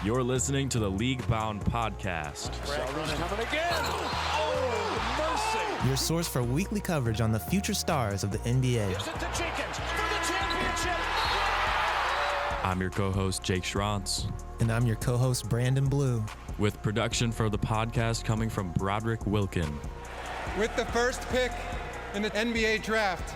You're listening to the League Bound Podcast. Sheldon's coming again. Oh, mercy. Your source for weekly coverage on the future stars of the NBA. Is it the Jenkins for the championship? I'm your co-host, Jake Schrantz. And I'm your co-host, Branden Blue. With production for the podcast coming from Broderick Wilken. With the first pick in the NBA draft.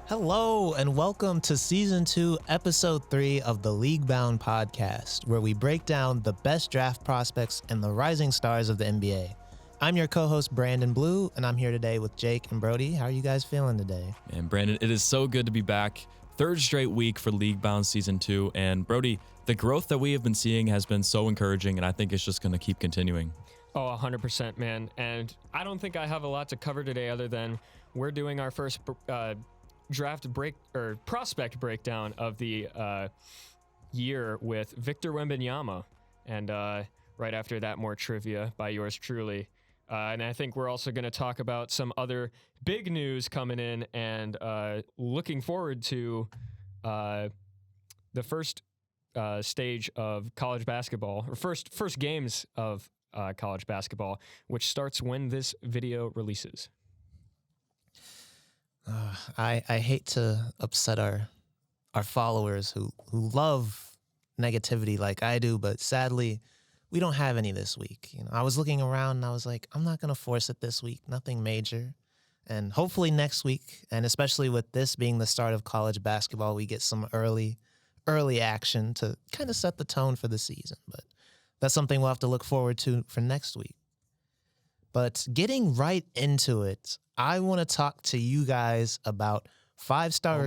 Hello, and welcome to Season 2, Episode 3 of the League Bound Podcast, where we break down the best draft prospects and the rising stars of the NBA. I'm your co-host, Branden Blue, and I'm here today with Jake and Brody. How are you guys feeling today? And Branden, it is so good to be back. Third straight week for League Bound Season 2. And Brody, the growth that we have been seeing has been so encouraging, and I think it's just going to keep continuing. Oh, 100%, man. And I don't think I have a lot to cover today other than we're doing our first draft break or prospect breakdown of the year with Victor Wembanyama, and right after that, more trivia by yours truly. And I think we're also going to talk about some other big news coming in, and looking forward to the first stage of college basketball, or first games of college basketball, which starts when this video releases. I hate to upset our followers who love negativity like I do, but sadly, we don't have any this week. You know, I was looking around and I was like, I'm not going to force it this week, nothing major. And hopefully next week, and especially with this being the start of college basketball, we get some early action to kind of set the tone for the season. But that's something we'll have to look forward to for next week. But getting right into it, I want to talk to you guys about five-star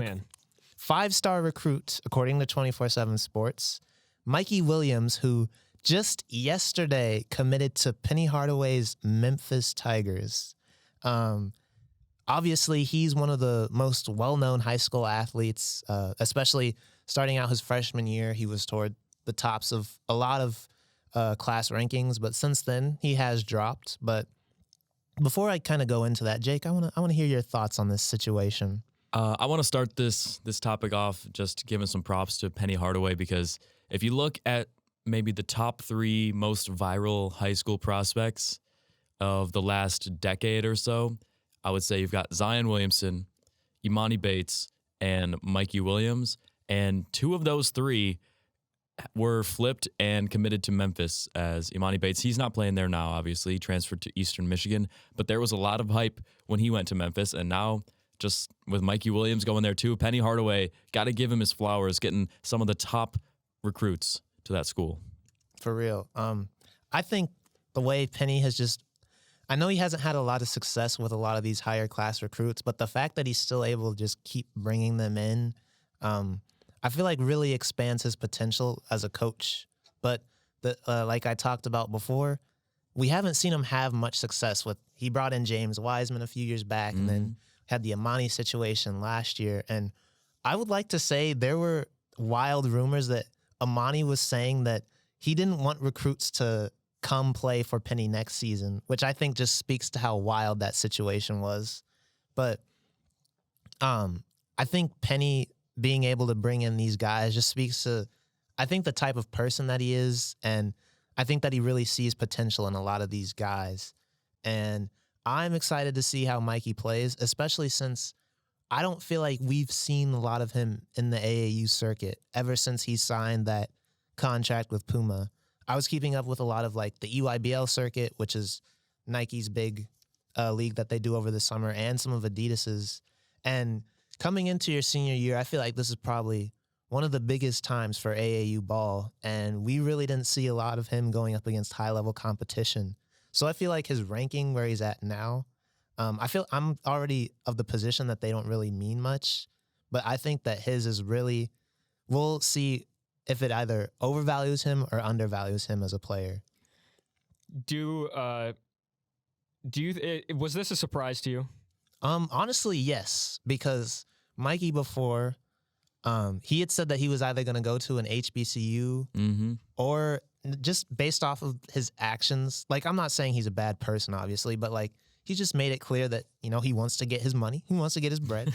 recruit, according to 24/7 Sports, Mikey Williams, who just yesterday committed to Penny Hardaway's Memphis Tigers. Obviously, he's one of the most well-known high school athletes, especially starting out his freshman year. He was toward the tops of a lot of class rankings, but since then he has dropped. But before I kind of go into that, Jake, I want to hear your thoughts on this situation. I want to start this topic off just giving some props to Penny Hardaway, because if you look at maybe the top 3 most viral high school prospects of the last decade or so, I would say you've got Zion Williamson, Emoni Bates, and Mikey Williams, and 2 of those 3 were flipped and committed to Memphis. As Emoni Bates, he's not playing there now, obviously. He transferred to Eastern Michigan, but there was a lot of hype when he went to Memphis, and now just with Mikey Williams going there too, Penny Hardaway, got to give him his flowers, getting some of the top recruits to that school. For real. I think the way Penny has just, I know he hasn't had a lot of success with a lot of these higher class recruits, but the fact that he's still able to just keep bringing them in, I feel like really expands his potential as a coach. But like I talked about before, we haven't seen him have much success with, he brought in James Wiseman a few years back, and then had the Emoni situation last year. And I would like to say there were wild rumors that Emoni was saying that he didn't want recruits to come play for Penny next season, which I think just speaks to how wild that situation was. But I think Penny being able to bring in these guys just speaks to, I think, the type of person that he is, and I think that he really sees potential in a lot of these guys. And I'm excited to see how Mikey plays, especially since I don't feel like we've seen a lot of him in the AAU circuit ever since he signed that contract with Puma. I was keeping up with a lot of like the EYBL circuit, which is Nike's big league that they do over the summer, and some of Adidas's. And coming into your senior year, I feel like this is probably one of the biggest times for AAU ball, and we really didn't see a lot of him going up against high-level competition. So I feel like his ranking where he's at now, I feel I'm already of the position that they don't really mean much, but I think that his is really, we'll see if it either overvalues him or undervalues him as a player. Was this a surprise to you? Honestly, yes, because Mikey before, he had said that he was either going to go to an HBCU or just based off of his actions. Like, I'm not saying he's a bad person, obviously, but like he just made it clear that, he wants to get his money. He wants to get his bread.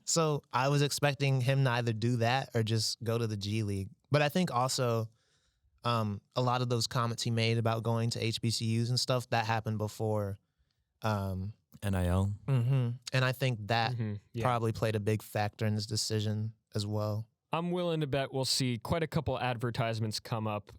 So I was expecting him to either do that or just go to the G League. But I think also a lot of those comments he made about going to HBCUs and stuff, that happened before. NIL. And I think that Yeah. probably played a big factor in his decision as well. I'm willing to bet we'll see quite a couple advertisements come up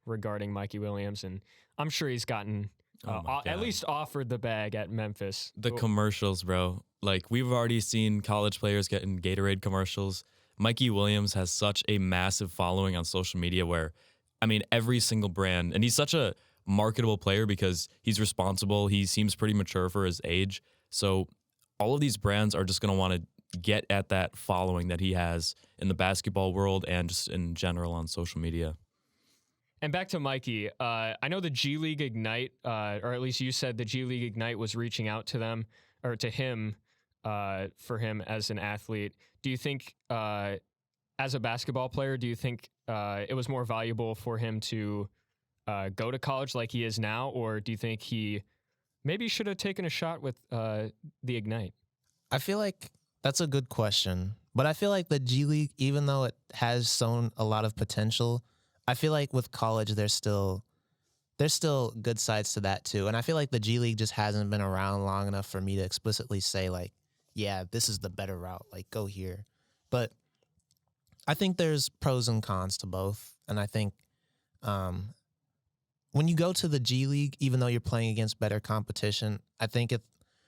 regarding Mikey Williams, and I'm sure he's gotten at least offered the bag at Memphis. The commercials, bro. Like, we've already seen college players getting Gatorade commercials. Mikey Williams has such a massive following on social media where, I mean, every single brand, and he's such a marketable player because he's responsible. He seems pretty mature for his age. So all of these brands are just going to want to get at that following that he has in the basketball world and just in general on social media. And back to Mikey, I know the G League Ignite, or at least you said the G League Ignite was reaching out to them or to him for him as an athlete. Do you think, as a basketball player, do you think it was more valuable for him to go to college like he is now, or do you think he maybe should have taken a shot with the Ignite? I feel like that's a good question, but I feel like the G League, even though it has shown a lot of potential, I feel like with college, there's still good sides to that too. And I feel like the G League just hasn't been around long enough for me to explicitly say like, yeah, this is the better route, like go here. But I think there's pros and cons to both. And I think when you go to the G League, even though you're playing against better competition, I think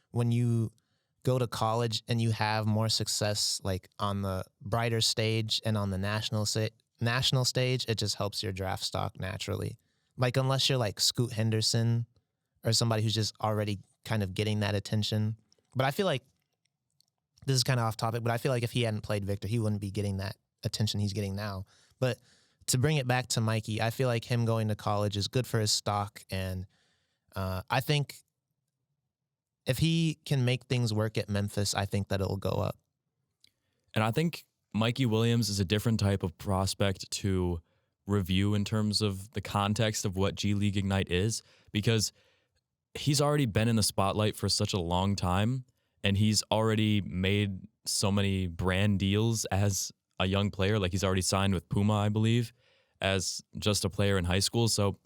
when you go to college and you have more success like on the brighter stage and on the national stage, it just helps your draft stock naturally. Like unless you're like Scoot Henderson or somebody who's just already kind of getting that attention. But I feel like this is kind of off topic, but I feel like if he hadn't played Victor, he wouldn't be getting that attention he's getting now. But to bring it back to Mikey, I feel like him going to college is good for his stock. And I think if he can make things work at Memphis, I think that it'll go up. And I think Mikey Williams is a different type of prospect to review in terms of the context of what G League Ignite is, because he's already been in the spotlight for such a long time, and he's already made so many brand deals as a young player. Like he's already signed with Puma, I believe, as just a player in high school. So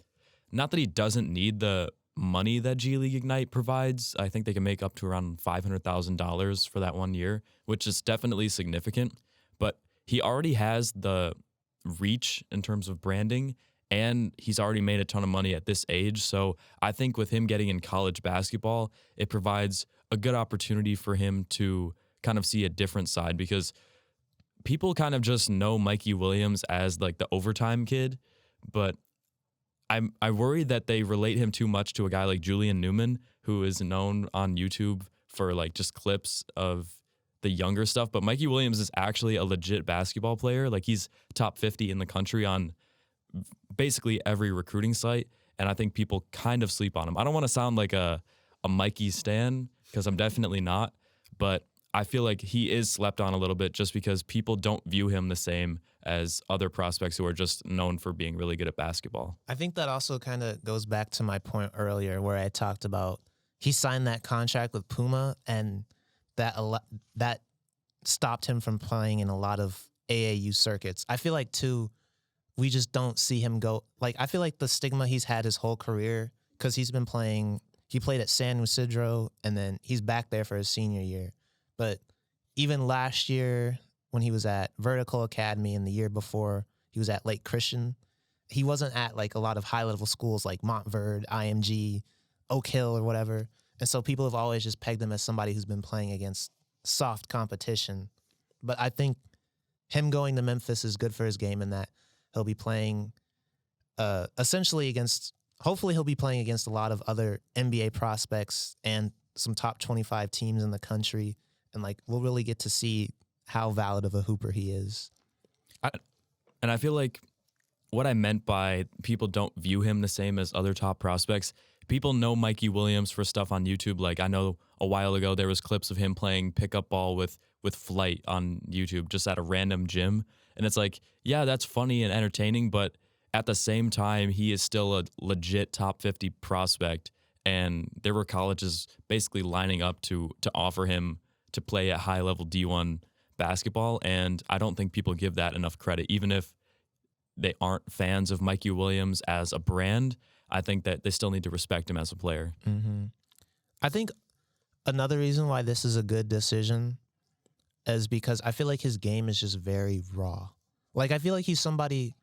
not that he doesn't need the money that G League Ignite provides. I think they can make up to around $500,000 for that 1 year, which is definitely significant. But he already has the reach in terms of branding, and he's already made a ton of money at this age. So I think with him getting in college basketball, it provides a good opportunity for him to kind of see a different side, because people kind of just know Mikey Williams as like the overtime kid, but I worry that they relate him too much to a guy like Julian Newman, who is known on YouTube for like just clips of the younger stuff. But Mikey Williams is actually a legit basketball player. Like he's top 50 in the country on basically every recruiting site. And I think people kind of sleep on him. I don't want to sound like a Mikey stan, because I'm definitely not, but I feel like he is slept on a little bit just because people don't view him the same as other prospects who are just known for being really good at basketball. I think that also kind of goes back to my point earlier where I talked about he signed that contract with Puma, and that stopped him from playing in a lot of AAU circuits. I feel like, too, we just don't see him go. Like, I feel like the stigma he's had his whole career, because he played at San Ysidro, and then he's back there for his senior year. But even last year when he was at Vertical Academy, and the year before he was at Lake Christian, he wasn't at like a lot of high-level schools like Montverde, IMG, Oak Hill, or whatever. And so people have always just pegged him as somebody who's been playing against soft competition. But I think him going to Memphis is good for his game in that he'll be playing essentially against, hopefully he'll be playing against a lot of other NBA prospects and some top 25 teams in the country. And like, we'll really get to see how valid of a hooper he is. And I feel like what I meant by people don't view him the same as other top prospects, people know Mikey Williams for stuff on YouTube. Like I know a while ago there was clips of him playing pickup ball with Flight on YouTube just at a random gym. And it's like, yeah, that's funny and entertaining, but at the same time, he is still a legit top 50 prospect. and there were colleges basically lining up to offer him to play at high level D1 basketball, and I don't think people give that enough credit. Even if they aren't fans of Mikey Williams as a brand, I think that they still need to respect him as a player. Mm-hmm. I think another reason why this is a good decision is because I feel like his game is just very raw. Like, I feel like he's somebody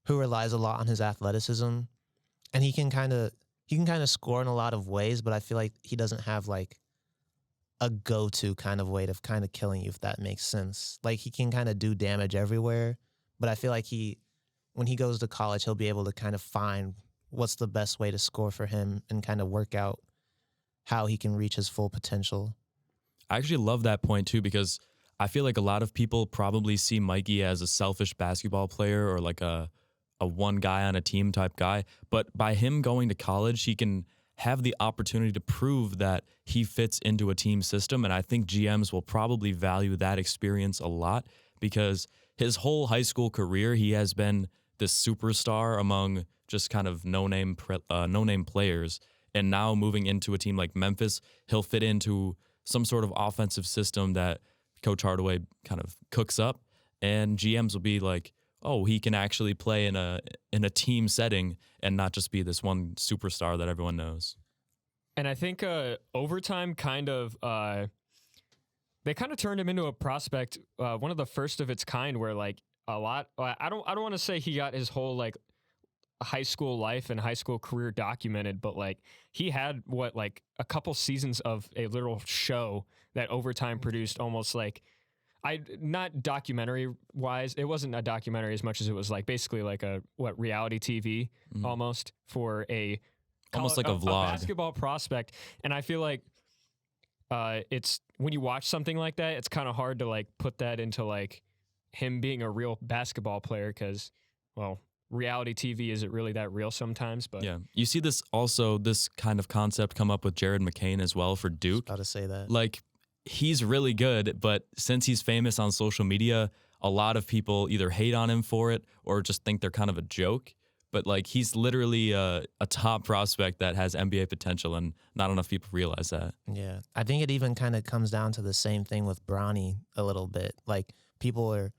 who relies a lot on his athleticism, and he can kind of score in a lot of ways, but I feel like he doesn't have like a go-to kind of way of kind of killing you, if that makes sense. Like, he can kind of do damage everywhere, but I feel like when he goes to college, he'll be able to kind of find what's the best way to score for him and kind of work out how he can reach his full potential. I actually love that point too, because I feel like a lot of people probably see Mikey as a selfish basketball player or like a one guy on a team type guy. But by him going to college, he can have the opportunity to prove that he fits into a team system. And I think GMs will probably value that experience a lot, because his whole high school career, he has been this superstar among just kind of no-name players. And now moving into a team like Memphis, he'll fit into some sort of offensive system that Coach Hardaway kind of cooks up, and GMs will be like, oh, he can actually play in a team setting and not just be this one superstar that everyone knows. And I think overtime they kind of turned him into a prospect, one of the first of its kind, where like a lot. I don't want to say he got his whole like high school life and high school career documented, but like he had like a couple seasons of a literal show that Overtime produced, almost like not documentary wise. It wasn't a documentary as much as it was like basically like a reality TV almost for almost like a vlog, a basketball prospect. And I feel like it's when you watch something like that, it's kind of hard to like put that into like him being a real basketball player, because, well, reality TV isn't really that real sometimes. But yeah, you see this kind of concept come up with Jared McCain as well for Duke. I was about to say that. Like, he's really good, but since he's famous on social media, a lot of people either hate on him for it or just think they're kind of a joke. But like, he's literally a top prospect that has NBA potential, and not enough people realize that. Yeah, I think it even kind of comes down to the same thing with Bronny a little bit. Like, people are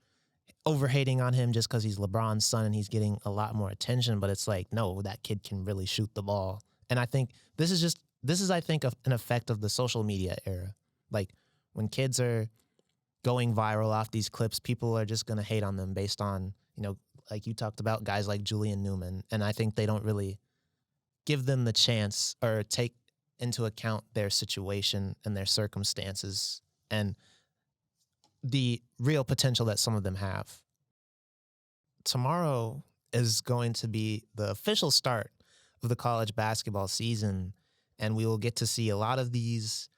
over-hating on him just because he's LeBron's son and he's getting a lot more attention, but it's like, no, that kid can really shoot the ball. And I think this is I think an effect of the social media era. Like, when kids are going viral off these clips, people are just going to hate on them based on, like you talked about, guys like Julian Newman. And I think they don't really give them the chance or take into account their situation and their circumstances and the real potential that some of them have. Tomorrow is going to be the official start of the college basketball season, and we will get to see a lot of these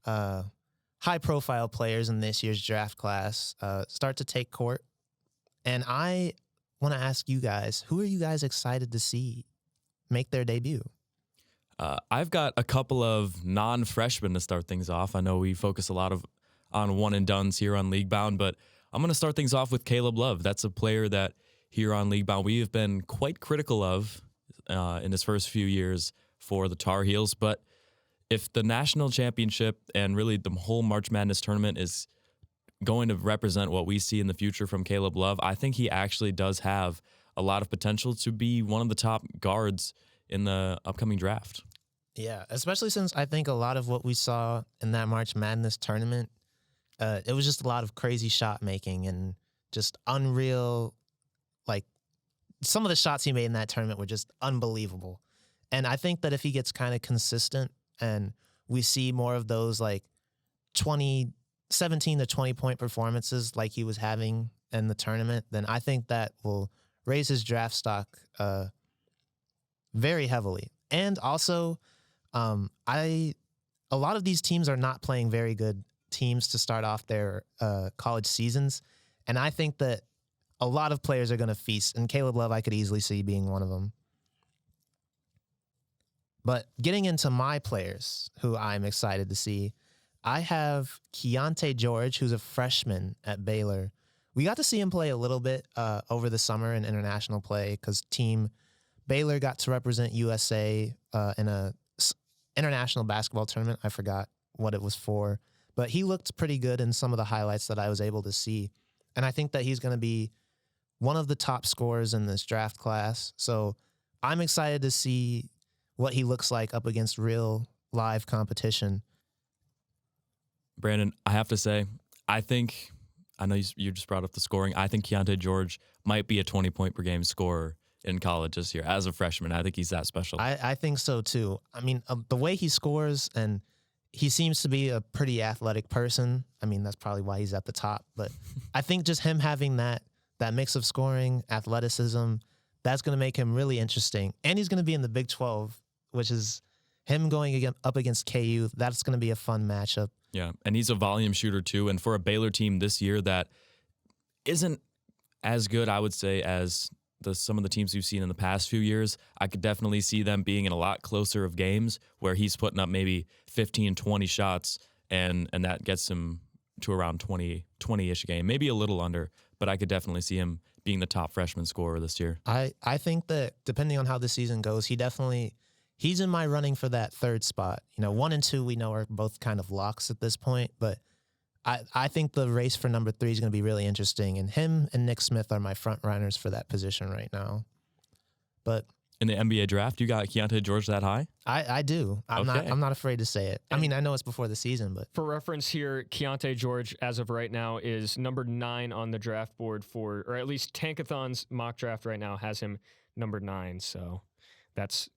high-profile players in this year's draft class start to take court. And I want to ask you guys, who are you guys excited to see make their debut? I've got a couple of non-freshmen to start things off. I know we focus a lot on one-and-dones here on League Bound, but I'm going to start things off with Caleb Love. That's a player that here on League Bound we have been quite critical of in his first few years for the Tar Heels. But if the national championship and really the whole March Madness tournament is going to represent what we see in the future from Caleb Love, I think he actually does have a lot of potential to be one of the top guards in the upcoming draft. Yeah, especially since I think a lot of what we saw in that March Madness tournament, it was just a lot of crazy shot making and just unreal. Like, some of the shots he made in that tournament were just unbelievable. And I think that if he gets kind of consistent and we see more of those like 17 to 20 point performances like he was having in the tournament, then I think that will raise his draft stock very heavily. And also, a lot of these teams are not playing very good teams to start off their college seasons, and I think that a lot of players are going to feast, and Caleb Love I could easily see being one of them. But getting into my players who I'm excited to see, I have Keontae George, who's a freshman at Baylor. We got to see him play a little bit over the summer in international play because Team Baylor got to represent USA in a international basketball tournament. I forgot what it was for, but he looked pretty good in some of the highlights that I was able to see. And I think that he's going to be one of the top scorers in this draft class. So I'm excited to see what he looks like up against real live competition. Branden, I have to say, I know you just brought up the scoring. I think Keontae George might be a 20-point per game scorer in college this year as a freshman. I think he's that special. I think so too. I mean, the way he scores, and he seems to be a pretty athletic person. I mean, that's probably why he's at the top. But I think just him having that mix of scoring, athleticism, that's going to make him really interesting. And he's going to be in the Big 12, which is him going up against KU. That's going to be a fun matchup. Yeah, and he's a volume shooter too. And for a Baylor team this year that isn't as good, I would say, as some of the teams we've seen in the past few years, I could definitely see them being in a lot closer of games where he's putting up maybe 15, 20 shots, and that gets him to around 20-ish a game, maybe a little under, but I could definitely see him being the top freshman scorer this year. I think that depending on how the season goes, he's in my running for that third spot. 1 and 2 we know are both kind of locks at this point, but I think the race for number 3 is going to be really interesting, and him and Nick Smith are my front runners for that position right now. But in the NBA draft, you got Keontae George that high? I do. I'm not afraid to say it. I mean, I know it's before the season, but for reference here, Keontae George, as of right now, is number 9 on the draft board or at least Tankathon's mock draft right now has him number 9. So that's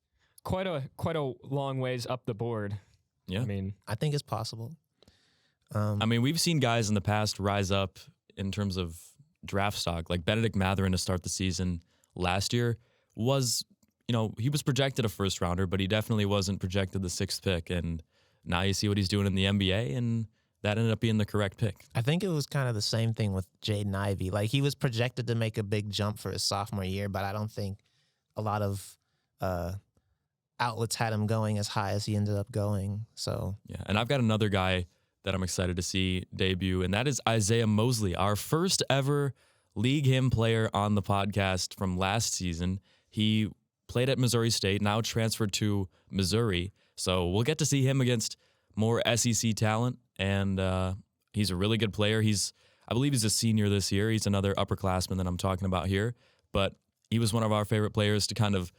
quite a long ways up the board. Yeah, I mean, I think it's possible. We've seen guys in the past rise up in terms of draft stock, like Benedict Mathurin to start the season last year was, he was projected a first rounder, but he definitely wasn't projected the 6th pick. And now you see what he's doing in the NBA, and that ended up being the correct pick. I think it was kind of the same thing with Jaden Ivey. Like, he was projected to make a big jump for his sophomore year, but I don't think a lot of outlets had him going as high as he ended up going. So yeah, and I've got another guy that I'm excited to see debut, and that is Isaiah Mosley, our first ever League Him player on the podcast from last season. He played at Missouri State, now transferred to Missouri, so we'll get to see him against more SEC talent, and he's a really good player. I believe he's a senior this year. He's another upperclassman that I'm talking about here, but he was one of our favorite players to kind of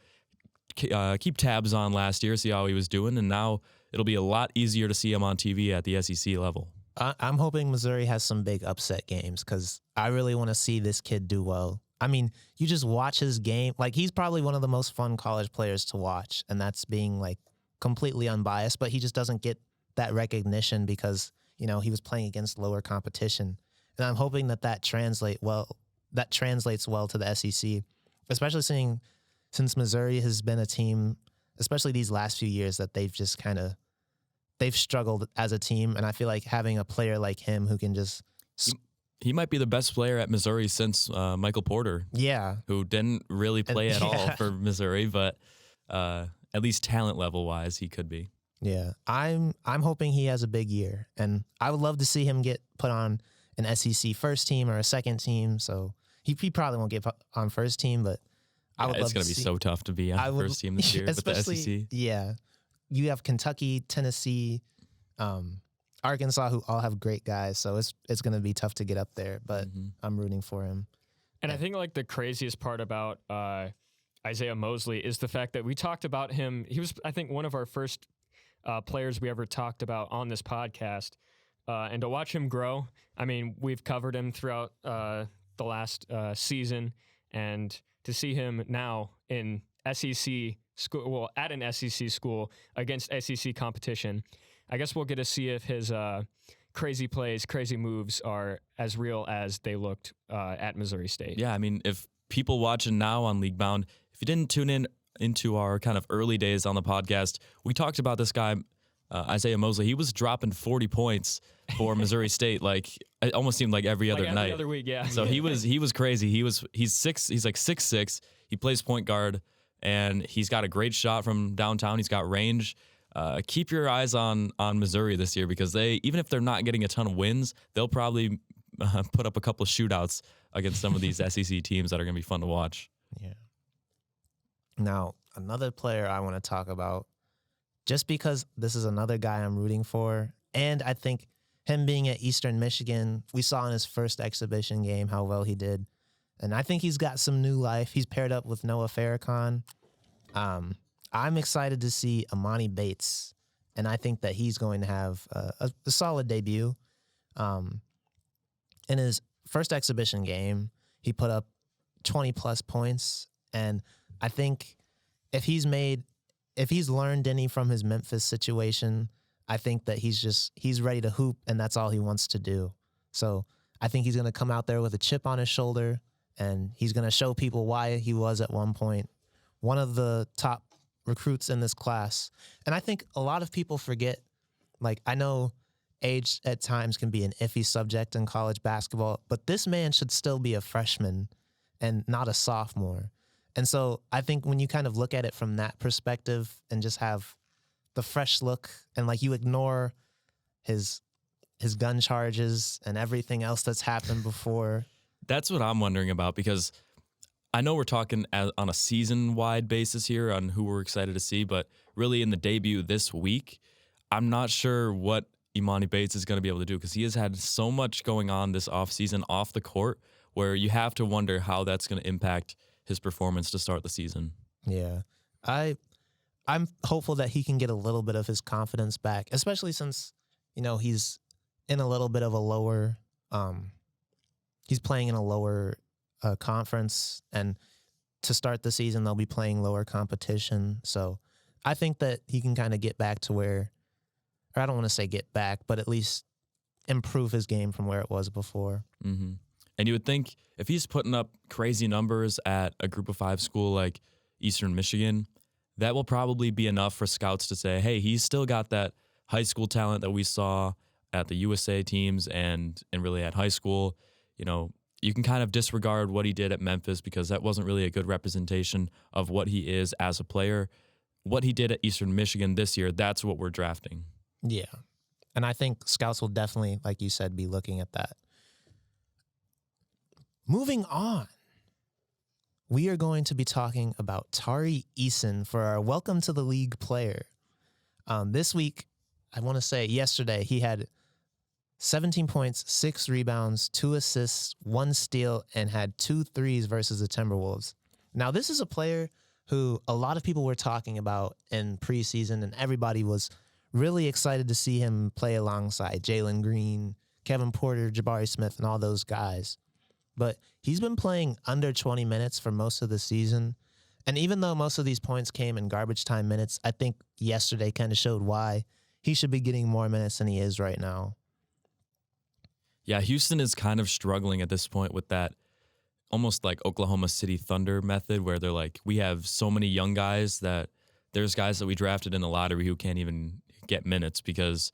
keep tabs on last year, see how he was doing, and now it'll be a lot easier to see him on TV at the SEC level. I'm hoping Missouri has some big upset games because I really want to see this kid do well. I mean, you just watch his game. Like, he's probably one of the most fun college players to watch, and that's being, like, completely unbiased, but he just doesn't get that recognition because, he was playing against lower competition. And I'm hoping that translates well to the SEC, especially since Missouri has been a team, especially these last few years, that they've struggled as a team. And I feel like having a player like him who can just... He might be the best player at Missouri since Michael Porter. Yeah. Who didn't really play at all for Missouri, but at least talent level wise, he could be. Yeah. I'm hoping he has a big year, and I would love to see him get put on an SEC first team or a second team. So he probably won't get on first team, but I would love to see. It's going to be so tough to be on first team this year with the SEC. Yeah. You have Kentucky, Tennessee, Arkansas, who all have great guys, so it's going to be tough to get up there, but I'm rooting for him. And I think, like, the craziest part about Isaiah Mosley is the fact that we talked about him. He was, I think, one of our first players we ever talked about on this podcast, and to watch him grow, I mean, we've covered him throughout the last season, and to see him now in SEC school, well, at an SEC school against SEC competition, I guess we'll get to see if his crazy plays, crazy moves are as real as they looked at Missouri State. Yeah, I mean, if people watching now on League Bound, if you didn't tune in into our kind of early days on the podcast, we talked about this guy, Isaiah Mosley. He was dropping 40 points for Missouri State. Like, it almost seemed like every other night. Every other week, yeah. So he was crazy. He's like 6'6". He plays point guard, and he's got a great shot from downtown. He's got range. Keep your eyes on Missouri this year, because even if they're not getting a ton of wins, they'll probably put up a couple of shootouts against some of these SEC teams that are going to be fun to watch. Yeah. Now, another player I want to talk about just because this is another guy I'm rooting for. And I think him being at Eastern Michigan, we saw in his first exhibition game how well he did. And I think he's got some new life. He's paired up with Noah Farrakhan. I'm excited to see Emoni Bates, and I think that he's going to have a solid debut. In his first exhibition game, he put up 20-plus points, and I think if he's learned any from his Memphis situation, I think that he's ready to hoop, and that's all he wants to do. So I think he's going to come out there with a chip on his shoulder, and he's going to show people why he was at one point one of the top recruits in this class. And I think a lot of people forget, like, I know age at times can be an iffy subject in college basketball, but this man should still be a freshman and not a sophomore. And so I think when you kind of look at it from that perspective and just have the fresh look and like you ignore his gun charges and everything else that's happened before. That's what I'm wondering about, because I know we're talking on a season-wide basis here on who we're excited to see, but really in the debut this week, I'm not sure what Emoni Bates is going to be able to do, because he has had so much going on this offseason off the court where you have to wonder how that's going to impact his performance to start the season. Yeah. I'm hopeful that he can get a little bit of his confidence back, especially since, he's in a little bit of a lower he's playing in a lower conference, and to start the season, they'll be playing lower competition. So I think that he can kind of get back to where, or I don't want to say get back, but at least improve his game from where it was before. Mm-hmm. And you would think if he's putting up crazy numbers at a Group of 5 school like Eastern Michigan, that will probably be enough for scouts to say, hey, he's still got that high school talent that we saw at the USA teams and really at high school. You can kind of disregard what he did at Memphis because that wasn't really a good representation of what he is as a player. What he did at Eastern Michigan this year, that's what we're drafting. Yeah. And I think scouts will definitely, like you said, be looking at that. Moving on, we are going to be talking about Tari Eason for our Welcome to the League player. This week, I want to say yesterday, he had 17 points, 6 rebounds, 2 assists, 1 steal, and had 2 threes versus the Timberwolves. Now, this is a player who a lot of people were talking about in preseason, and everybody was really excited to see him play alongside Jalen Green, Kevin Porter, Jabari Smith, and all those guys. But he's been playing under 20 minutes for most of the season. And even though most of these points came in garbage time minutes, I think yesterday kind of showed why he should be getting more minutes than he is right now. Yeah, Houston is kind of struggling at this point with that almost like Oklahoma City Thunder method where they're like, we have so many young guys that there's guys that we drafted in the lottery who can't even get minutes, because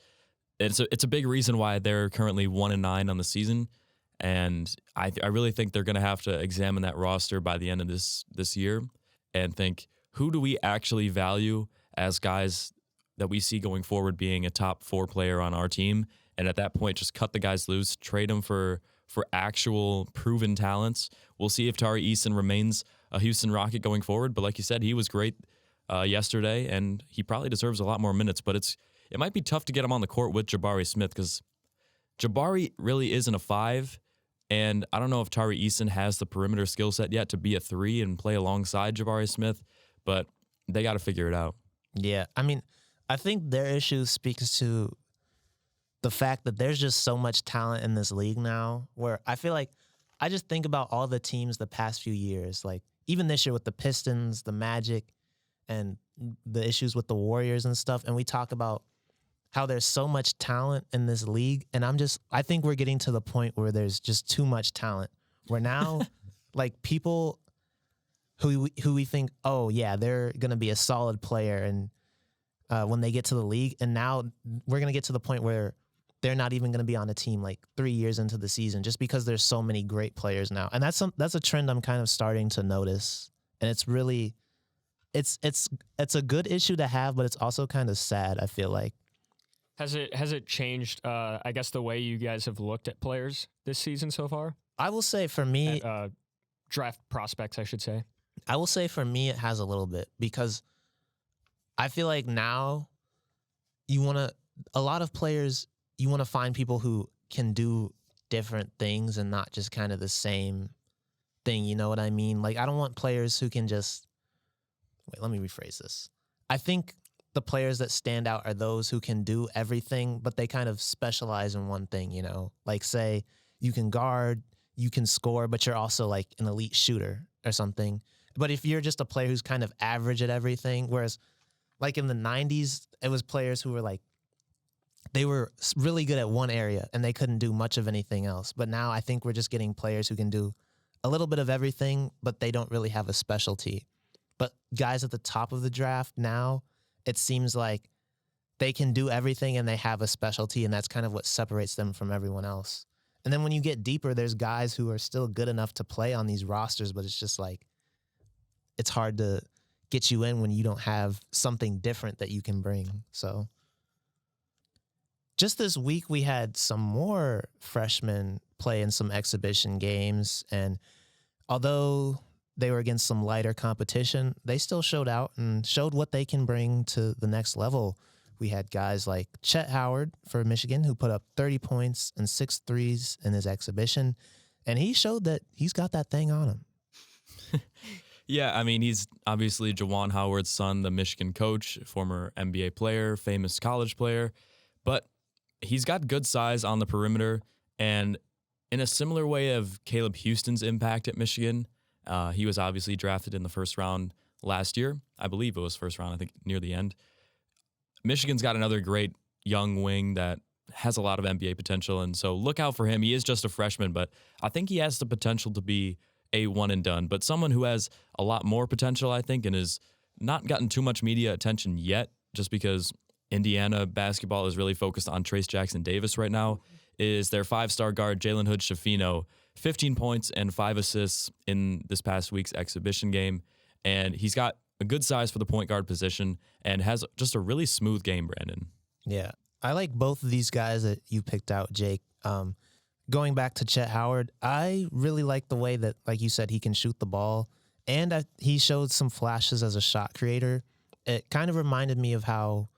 it's a big reason why they're currently 1-9 on the season. And I really think they're going to have to examine that roster by the end of this year and think, who do we actually value as guys that we see going forward being a top 4 player on our team? And at that point, just cut the guys loose, trade them for actual proven talents. We'll see if Tari Eason remains a Houston Rocket going forward. But like you said, he was great yesterday, and he probably deserves a lot more minutes. But it might be tough to get him on the court with Jabari Smith, because Jabari really isn't a 5. And I don't know if Tari Eason has the perimeter skill set yet to be a 3 and play alongside Jabari Smith, but they got to figure it out. Yeah, I mean, I think their issue speaks to the fact that there's just so much talent in this league now, where I feel like I just think about all the teams the past few years, like even this year with the Pistons, the Magic, and the issues with the Warriors and stuff, and we talk about how there's so much talent in this league, and I think we're getting to the point where there's just too much talent. Where now, like, people who we think, oh yeah, they're gonna be a solid player, and when they get to the league, and now we're gonna get to the point where they're not even gonna be on a team like 3 years into the season, just because there's so many great players now, and that's a trend I'm kind of starting to notice, and it's really, it's a good issue to have, but it's also kind of sad. I feel like. Has it changed, I guess, the way you guys have looked at players this season so far? I will say for me... draft prospects, I should say. I will say for me it has a little bit, because I feel like now a lot of players, you want to find people who can do different things and not just kind of the same thing. You know what I mean? Like, I don't want players who can just, wait, let me rephrase this. I think the players that stand out are those who can do everything, but they kind of specialize in one thing, you know? Like, say, you can guard, you can score, but you're also like an elite shooter or something. But if you're just a player who's kind of average at everything, whereas like in the 90s, it was players who were like, they were really good at one area and they couldn't do much of anything else. But now I think we're just getting players who can do a little bit of everything, but they don't really have a specialty. But guys at the top of the draft now, it seems like they can do everything and they have a specialty, and that's kind of what separates them from everyone else. And then when you get deeper, there's guys who are still good enough to play on these rosters, but it's just like, it's hard to get you in when you don't have something different that you can bring. So just this week, we had some more freshmen play in some exhibition games, and although they were against some lighter competition, they still showed out and showed what they can bring to the next level. We had guys like Chet Howard for Michigan, who put up 30 points and 6 threes in his exhibition, and he showed that he's got that thing on him. Yeah, I mean, he's obviously Juwan Howard's son, the Michigan coach, former NBA player, famous college player, but he's got good size on the perimeter, and in a similar way of Caleb Houston's impact at Michigan, he was obviously drafted in the first round last year. I believe it was first round, I think near the end. Michigan's got another great young wing that has a lot of NBA potential, and so look out for him. He is just a freshman, but I think he has the potential to be a one and done, but someone who has a lot more potential, I think, and has not gotten too much media attention yet, just because Indiana basketball is really focused on Trace Jackson Davis right now, is their 5-star guard, Jalen Hood-Schifino, 15 points and 5 assists in this past week's exhibition game. And he's got a good size for the point guard position and has just a really smooth game, Branden. Yeah, I like both of these guys that you picked out, Jake. Going back to Chet Howard, I really like the way that, like you said, he can shoot the ball, and he showed some flashes as a shot creator. It kind of reminded me of how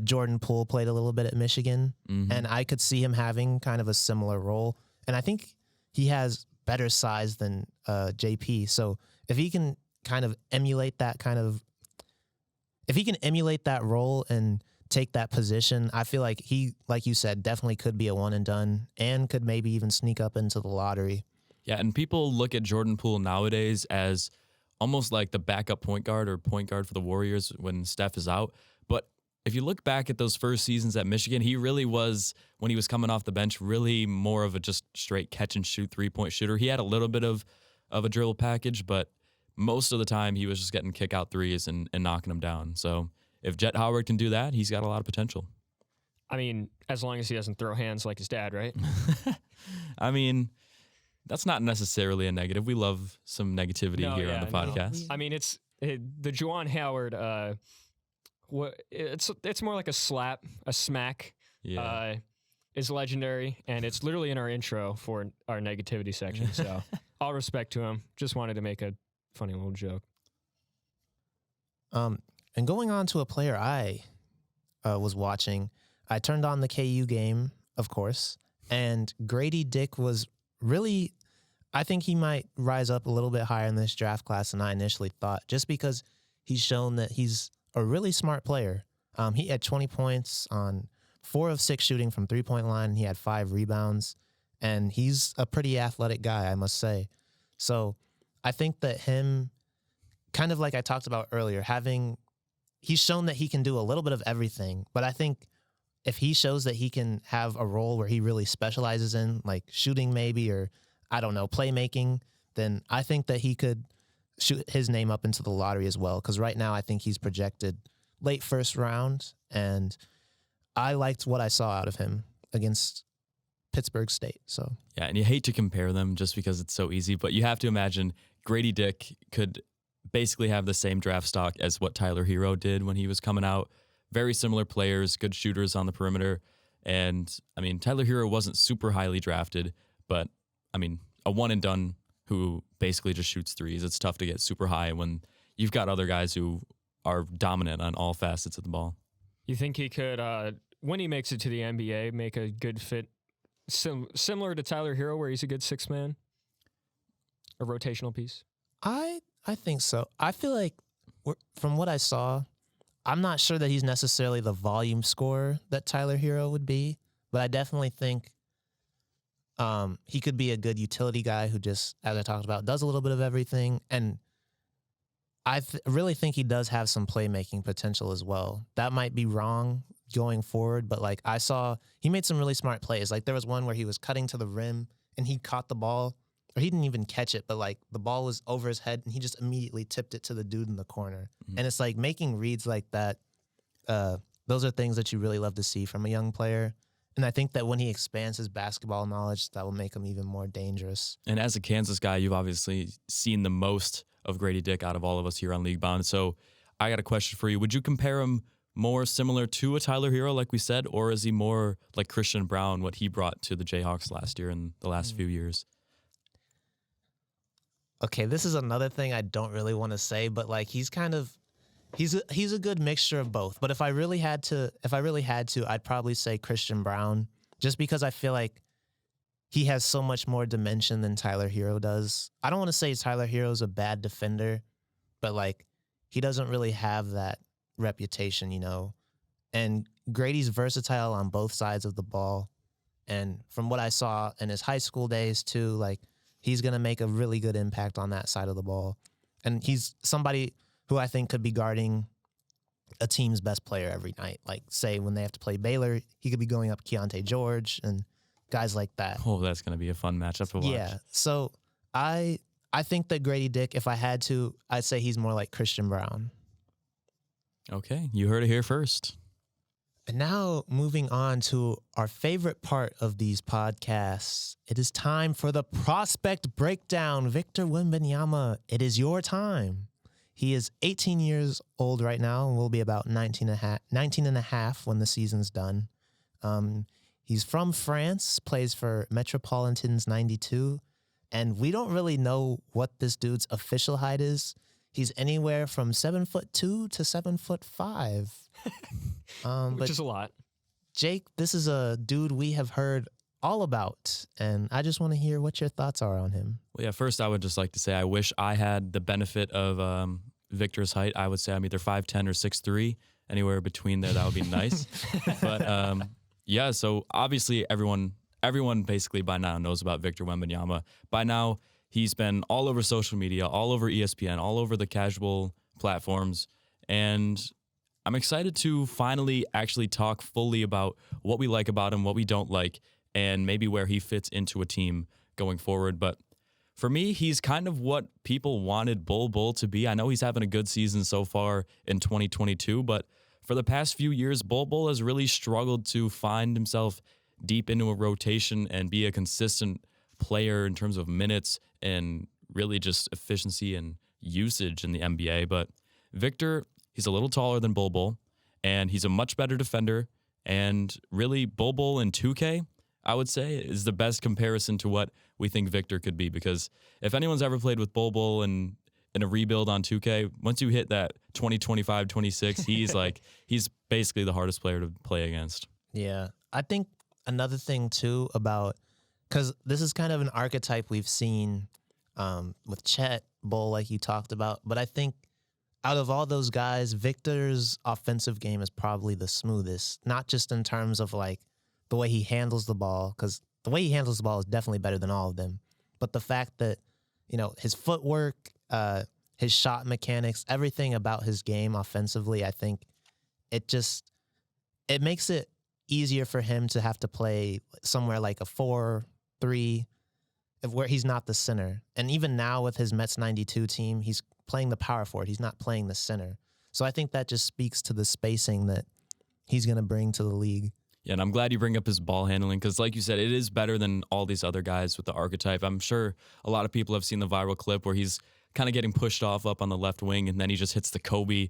Jordan Poole played a little bit at Michigan, and I could see him having kind of a similar role. And I think he has better size than JP. So if he can kind of emulate that role and take that position, I feel like he, like you said, definitely could be a one and done and could maybe even sneak up into the lottery. Yeah, and people look at Jordan Poole nowadays as almost like the backup point guard or point guard for the Warriors when Steph is out. But if you look back at those first seasons at Michigan, he really was, when he was coming off the bench, really more of a just straight catch and shoot 3-point shooter. He had a little bit of a dribble package, but most of the time he was just getting kick out threes and knocking them down. So if Jet Howard can do that, he's got a lot of potential. I mean, as long as he doesn't throw hands like his dad, right? I mean, that's not necessarily a negative. We love some negativity here on the podcast. No. I mean, the Juwan Howard. It's more like a slap, a smack. Yeah. Is legendary, and it's literally in our intro for our negativity section. So, all respect to him. Just wanted to make a funny little joke. And going on to a player I was watching, I turned on the KU game, of course, and Grady Dick was really, I think he might rise up a little bit higher in this draft class than I initially thought, just because he's shown that he's a really smart player. He had 20 points on 4 of 6 shooting from 3-point line, and he had 5 rebounds, and he's a pretty athletic guy, I must say. So I think that him, kind of like I talked about earlier, he's shown that he can do a little bit of everything, but I think if he shows that he can have a role where he really specializes in, like shooting maybe, or I don't know, playmaking, then I think that he could shoot his name up into the lottery as well. Because right now I think he's projected late first round, and I liked what I saw out of him against Pittsburgh State. So yeah, and you hate to compare them just because it's so easy, but you have to imagine Grady Dick could basically have the same draft stock as what Tyler Hero did when he was coming out. Very similar players, good shooters on the perimeter. And, I mean, Tyler Hero wasn't super highly drafted, but, I mean, a one and done who basically just shoots threes. It's tough to get super high when you've got other guys who are dominant on all facets of the ball. You think he could, when he makes it to the NBA, make a good fit, similar to Tyler Hero, where he's a good sixth man, a rotational piece? I think so. I feel like from what I saw, I'm not sure that he's necessarily the volume scorer that Tyler Hero would be, but I definitely think he could be a good utility guy who just, as I talked about, does a little bit of everything. And I really think he does have some playmaking potential as well. That might be wrong going forward, but like I saw, he made some really smart plays. Like there was one where he was cutting to the rim and he caught the ball, or he didn't even catch it, but like the ball was over his head and he just immediately tipped it to the dude in the corner. Mm-hmm. And it's like making reads like that. Those are things that you really love to see from a young player. And I think that when he expands his basketball knowledge, that will make him even more dangerous. And as a Kansas guy, you've obviously seen the most of Grady Dick out of all of us here on League Bound. So I got a question for you. Would you compare him more similar to a Tyler Hero, like we said, or is he more like Christian Brown, what he brought to the Jayhawks last year and the last few years? Okay, this is another thing I don't really want to say, but like he's a good mixture of both. But if I really had to, I'd probably say Christian Brown, just because I feel like he has so much more dimension than Tyler Hero does. I don't want to say Tyler Hero's a bad defender, but like he doesn't really have that reputation, you know. And Grady's versatile on both sides of the ball. And from what I saw in his high school days too, like he's going to make a really good impact on that side of the ball. And he's somebody who I think could be guarding a team's best player every night. Like, say, when they have to play Baylor, he could be going up Keontae George and guys like that. Oh, that's going to be a fun matchup to watch. Yeah, so I think that Grady Dick, if I had to, I'd say he's more like Christian Brown. Okay, you heard it here first. And now, moving on to our favorite part of these podcasts, it is time for the prospect breakdown. Victor Wembanyama, it is your time. He is 18 years old right now and will be about 19 and a half when the season's done. He's from France, plays for Metropolitans 92, and we don't really know what this dude's official height is. He's anywhere from 7'2" to 7'5". Which is a lot. Jake, this is a dude we have heard all about, and I just want to hear what your thoughts are on him. Well, yeah, first I would just like to say I wish I had the benefit of Victor's height. I would say I'm either 5'10" or 6'3". Anywhere between there, that would be nice. But yeah, so obviously everyone basically by now knows about Victor Wembanyama. By now, he's been all over social media, all over ESPN, all over the casual platforms, and I'm excited to finally actually talk fully about what we like about him, what we don't like, and maybe where he fits into a team going forward. But for me, he's kind of what people wanted Bull to be. I know he's having a good season so far in 2022, but for the past few years, Bull has really struggled to find himself deep into a rotation and be a consistent player in terms of minutes and really just efficiency and usage in the NBA. But Victor, he's a little taller than Bull, and he's a much better defender. And really, Bull in 2K, I would say, is the best comparison to what we think Victor could be. Because if anyone's ever played with Bull in a rebuild on 2K, once you hit that 20, 25, 26, he's basically the hardest player to play against. Yeah. I think another thing, too, because this is kind of an archetype we've seen with Chet, Bull, like you talked about. But I think out of all those guys, Victor's offensive game is probably the smoothest, not just in terms of like the way he handles the ball, because the way he handles the ball is definitely better than all of them. But the fact that, you know, his footwork, his shot mechanics, everything about his game offensively, I think it makes it easier for him to have to play somewhere like a 4-3, where he's not the center. And even now with his Mets 92 team, he's playing the power forward. He's not playing the center. So I think that just speaks to the spacing that he's going to bring to the league. Yeah, and I'm glad you bring up his ball handling because, like you said, it is better than all these other guys with the archetype. I'm sure a lot of people have seen the viral clip where he's kind of getting pushed off up on the left wing, and then he just hits the Kobe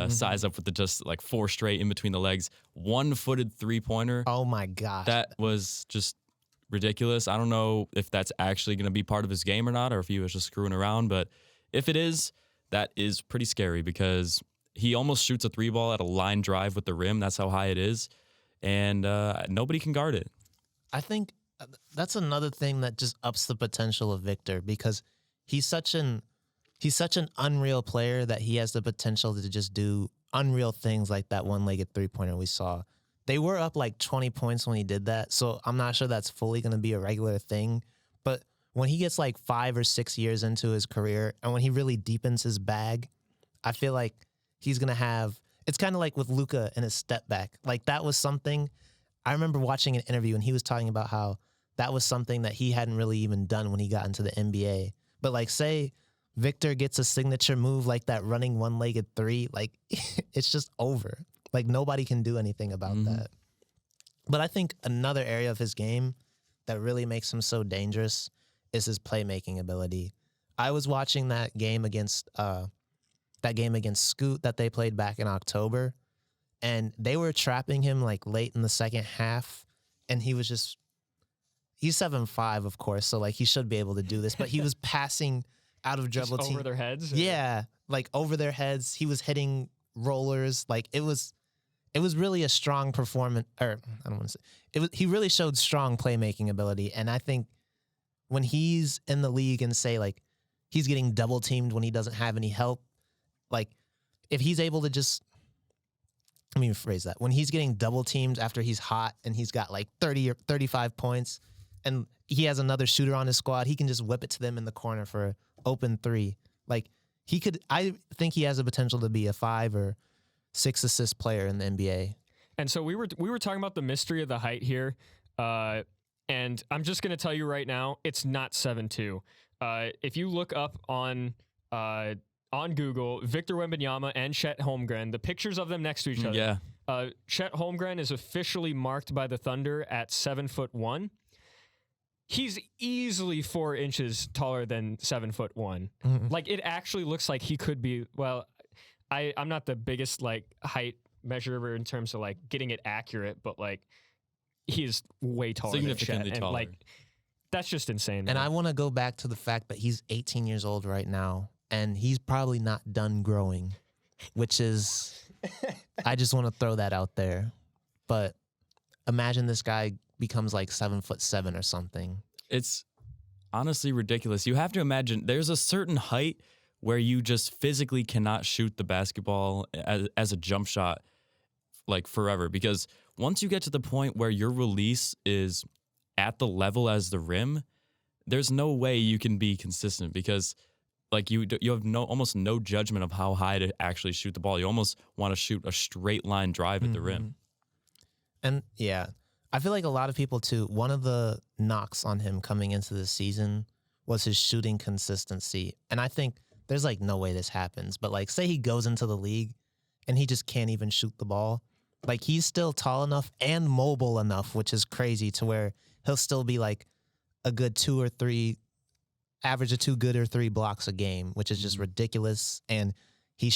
size up with the just like 4 straight in between the legs, 1-footed 3-pointer. Oh my gosh. That was just ridiculous. I don't know if that's actually going to be part of his game or not, or if he was just screwing around. But if it is, that is pretty scary because he almost shoots a 3-ball at a line drive with the rim. That's how high it is. And nobody can guard it. I think that's another thing that just ups the potential of Victor, because he's such an unreal player that he has the potential to just do unreal things like that one-legged three-pointer we saw. They were up like 20 points when he did that, so I'm not sure that's fully going to be a regular thing. But when he gets like 5 or 6 years into his career and when he really deepens his bag, I feel like he's going to have – it's kind of like with Luka and his step back. Like that was something – I remember watching an interview and he was talking about how that was something that he hadn't really even done when he got into the NBA. But like say Victor gets a signature move like that running one-legged three, like it's just over. Like nobody can do anything about that. But I think another area of his game that really makes him so dangerous is his playmaking ability. I was watching that game against Scoot that they played back in October, and they were trapping him like late in the second half, and he's 7'5", of course, so like he should be able to do this, but he was passing out of dribble Just over their heads? Yeah, like over their heads. He was hitting rollers. Like it was really a strong performance, or I don't want to say he really showed strong playmaking ability. And I think when he's in the league and say like he's getting double teamed when he doesn't have any help, like if he's able to just, let me rephrase that. When he's getting double teamed after he's hot and he's got like 30 or 35 points and he has another shooter on his squad, he can just whip it to them in the corner for an open three. Like I think he has the potential to be a 5 or 6 assist player in the NBA. And so we were talking about the mystery of the height here, and I'm just going to tell you right now, it's not 7'2". If you look up on Google, Victor Wembanyama and Chet Holmgren, the pictures of them next to each other. Yeah. Chet Holmgren is officially marked by the Thunder at 7'1". He's easily 4 inches taller than 7'1". Mm-hmm. Like it actually looks like he could be. Well, I'm not the biggest like height measurer in terms of like getting it accurate, but like he's way taller than Chet, Significantly and taller. like that's just insane. And man. I want to go back to the fact that he's 18 years old right now, and he's probably not done growing, which is, I just want to throw that out there. But imagine this guy becomes like 7'7" or something. It's honestly ridiculous. You have to imagine there's a certain height where you just physically cannot shoot the basketball as a jump shot like forever, because once you get to the point where your release is at the level as the rim, there's no way you can be consistent, because like you have almost no judgment of how high to actually shoot the ball. You almost want to shoot a straight line drive at the rim. And yeah, I feel like a lot of people too, one of the knocks on him coming into the season was his shooting consistency. And I think there's like no way this happens, but like say he goes into the league and he just can't even shoot the ball. Like he's still tall enough and mobile enough, which is crazy, to where he'll still be like a good 2 or 3, average of 2 good or 3 blocks a game, which is just ridiculous. And he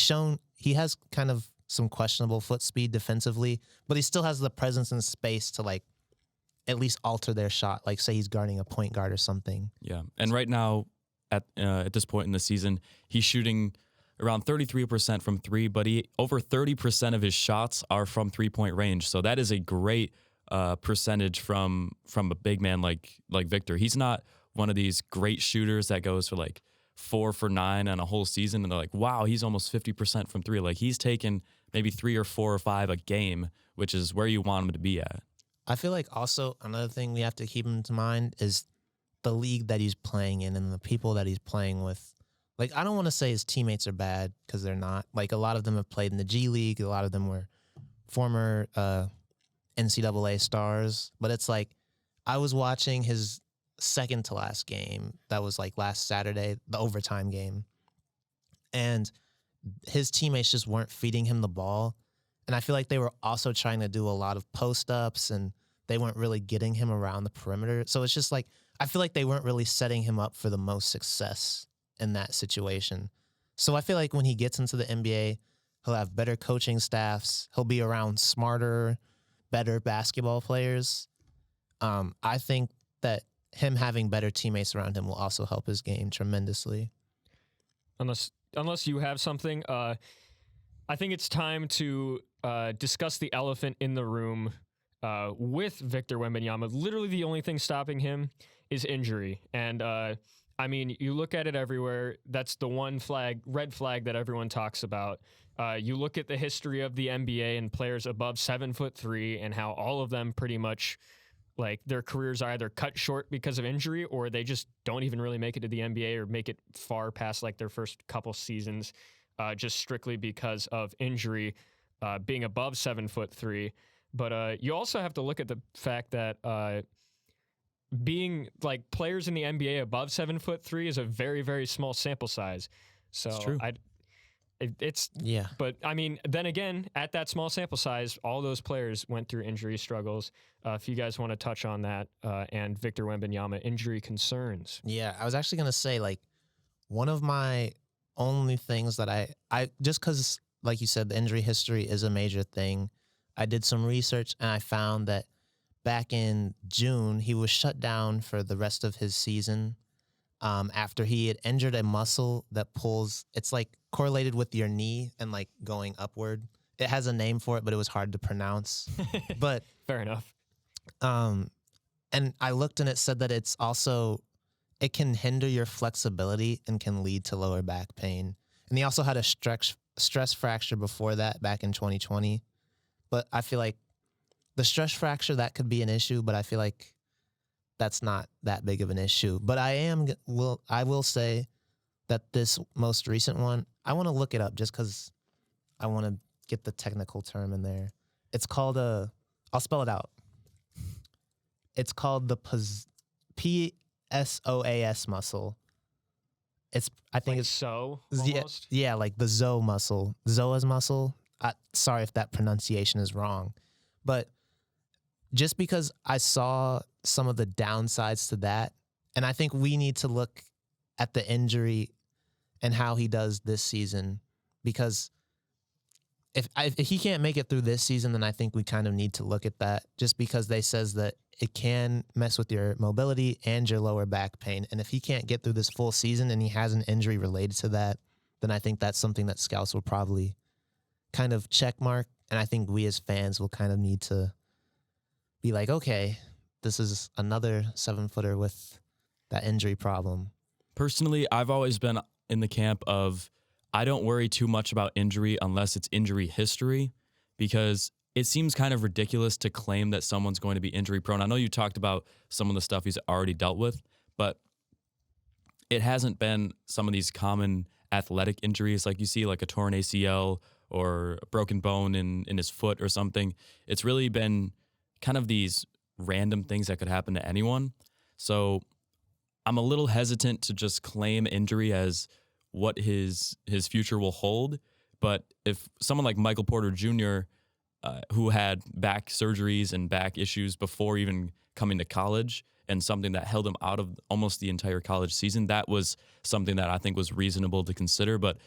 has kind of some questionable foot speed defensively, but he still has the presence and space to like at least alter their shot. Like say he's guarding a point guard or something. Yeah, and right now at this point in the season, he's shooting around 33% from 3, but over 30% of his shots are from 3-point range. So that is a great percentage from a big man like Victor. He's not one of these great shooters that goes for like 4 for 9 on a whole season, and they're like, wow, he's almost 50% from 3. Like he's taken maybe 3 or 4 or 5 a game, which is where you want him to be at. I feel like also another thing we have to keep in mind is the league that he's playing in and the people that he's playing with. Like, I don't want to say his teammates are bad, because they're not. Like, a lot of them have played in the G League. A lot of them were former NCAA stars. But it's like, I was watching his second to last game. That was like last Saturday, the overtime game. And his teammates just weren't feeding him the ball. And I feel like they were also trying to do a lot of post-ups, and they weren't really getting him around the perimeter. So it's just like, I feel like they weren't really setting him up for the most success in that situation. So I feel like when he gets into the NBA, he'll have better coaching staffs. He'll be around smarter, better basketball players. I think that him having better teammates around him will also help his game tremendously. Unless you have something, I think it's time to discuss the elephant in the room with Victor Wembanyama. Literally the only thing stopping him is injury. And I mean, you look at it everywhere. That's the one red flag that everyone talks about. You look at the history of the NBA and players above 7'3" and how all of them pretty much like their careers are either cut short because of injury or they just don't even really make it to the NBA or make it far past like their first couple seasons just strictly because of injury being above 7'3". But you also have to look at the fact that being like players in the NBA above 7'3" is a very, very small sample size. So It's true. Yeah. But I mean, then again, at that small sample size, all those players went through injury struggles. If you guys want to touch on that and Victor Wembanyama injury concerns. Yeah, I was actually going to say, like, one of my only things that I just because, like you said, the injury history is a major thing. I did some research and I found that back in June, he was shut down for the rest of his season after he had injured a muscle that pulls, it's like correlated with your knee and like going upward. It has a name for it, but it was hard to pronounce. But Fair enough. and I looked and it said that it's also, it can hinder your flexibility and can lead to lower back pain. And he also had a stress fracture before that back in 2020. But I feel like the stress fracture, that could be an issue, but I feel like that's not that big of an issue. But I will say that this most recent one, I want to look it up just because I want to get the technical term in there. It's called I'll spell it out. It's called the PSOAS muscle. I think Like it's so yeah, almost. yeah, like the Zoa's muscle. Sorry if that pronunciation is wrong, but just because I saw some of the downsides to that, and I think we need to look at the injury and how he does this season, because if he can't make it through this season, then I think we kind of need to look at that, just because they says that it can mess with your mobility and your lower back pain. And if he can't get through this full season and he has an injury related to that, then I think that's something that scouts will probably kind of check mark. And I think we as fans will kind of need to be like, okay, this is another 7-footer with that injury problem. Personally, I've always been in the camp of I don't worry too much about injury unless it's injury history, because it seems kind of ridiculous to claim that someone's going to be injury prone. I know you talked about some of the stuff he's already dealt with, but it hasn't been some of these common athletic injuries like you see, like a torn ACL or a broken bone in his foot or something. It's really been kind of these random things that could happen to anyone. So I'm a little hesitant to just claim injury as what his future will hold. But if someone like Michael Porter Jr., who had back surgeries and back issues before even coming to college, and something that held him out of almost the entire college season, that was something that I think was reasonable to consider. But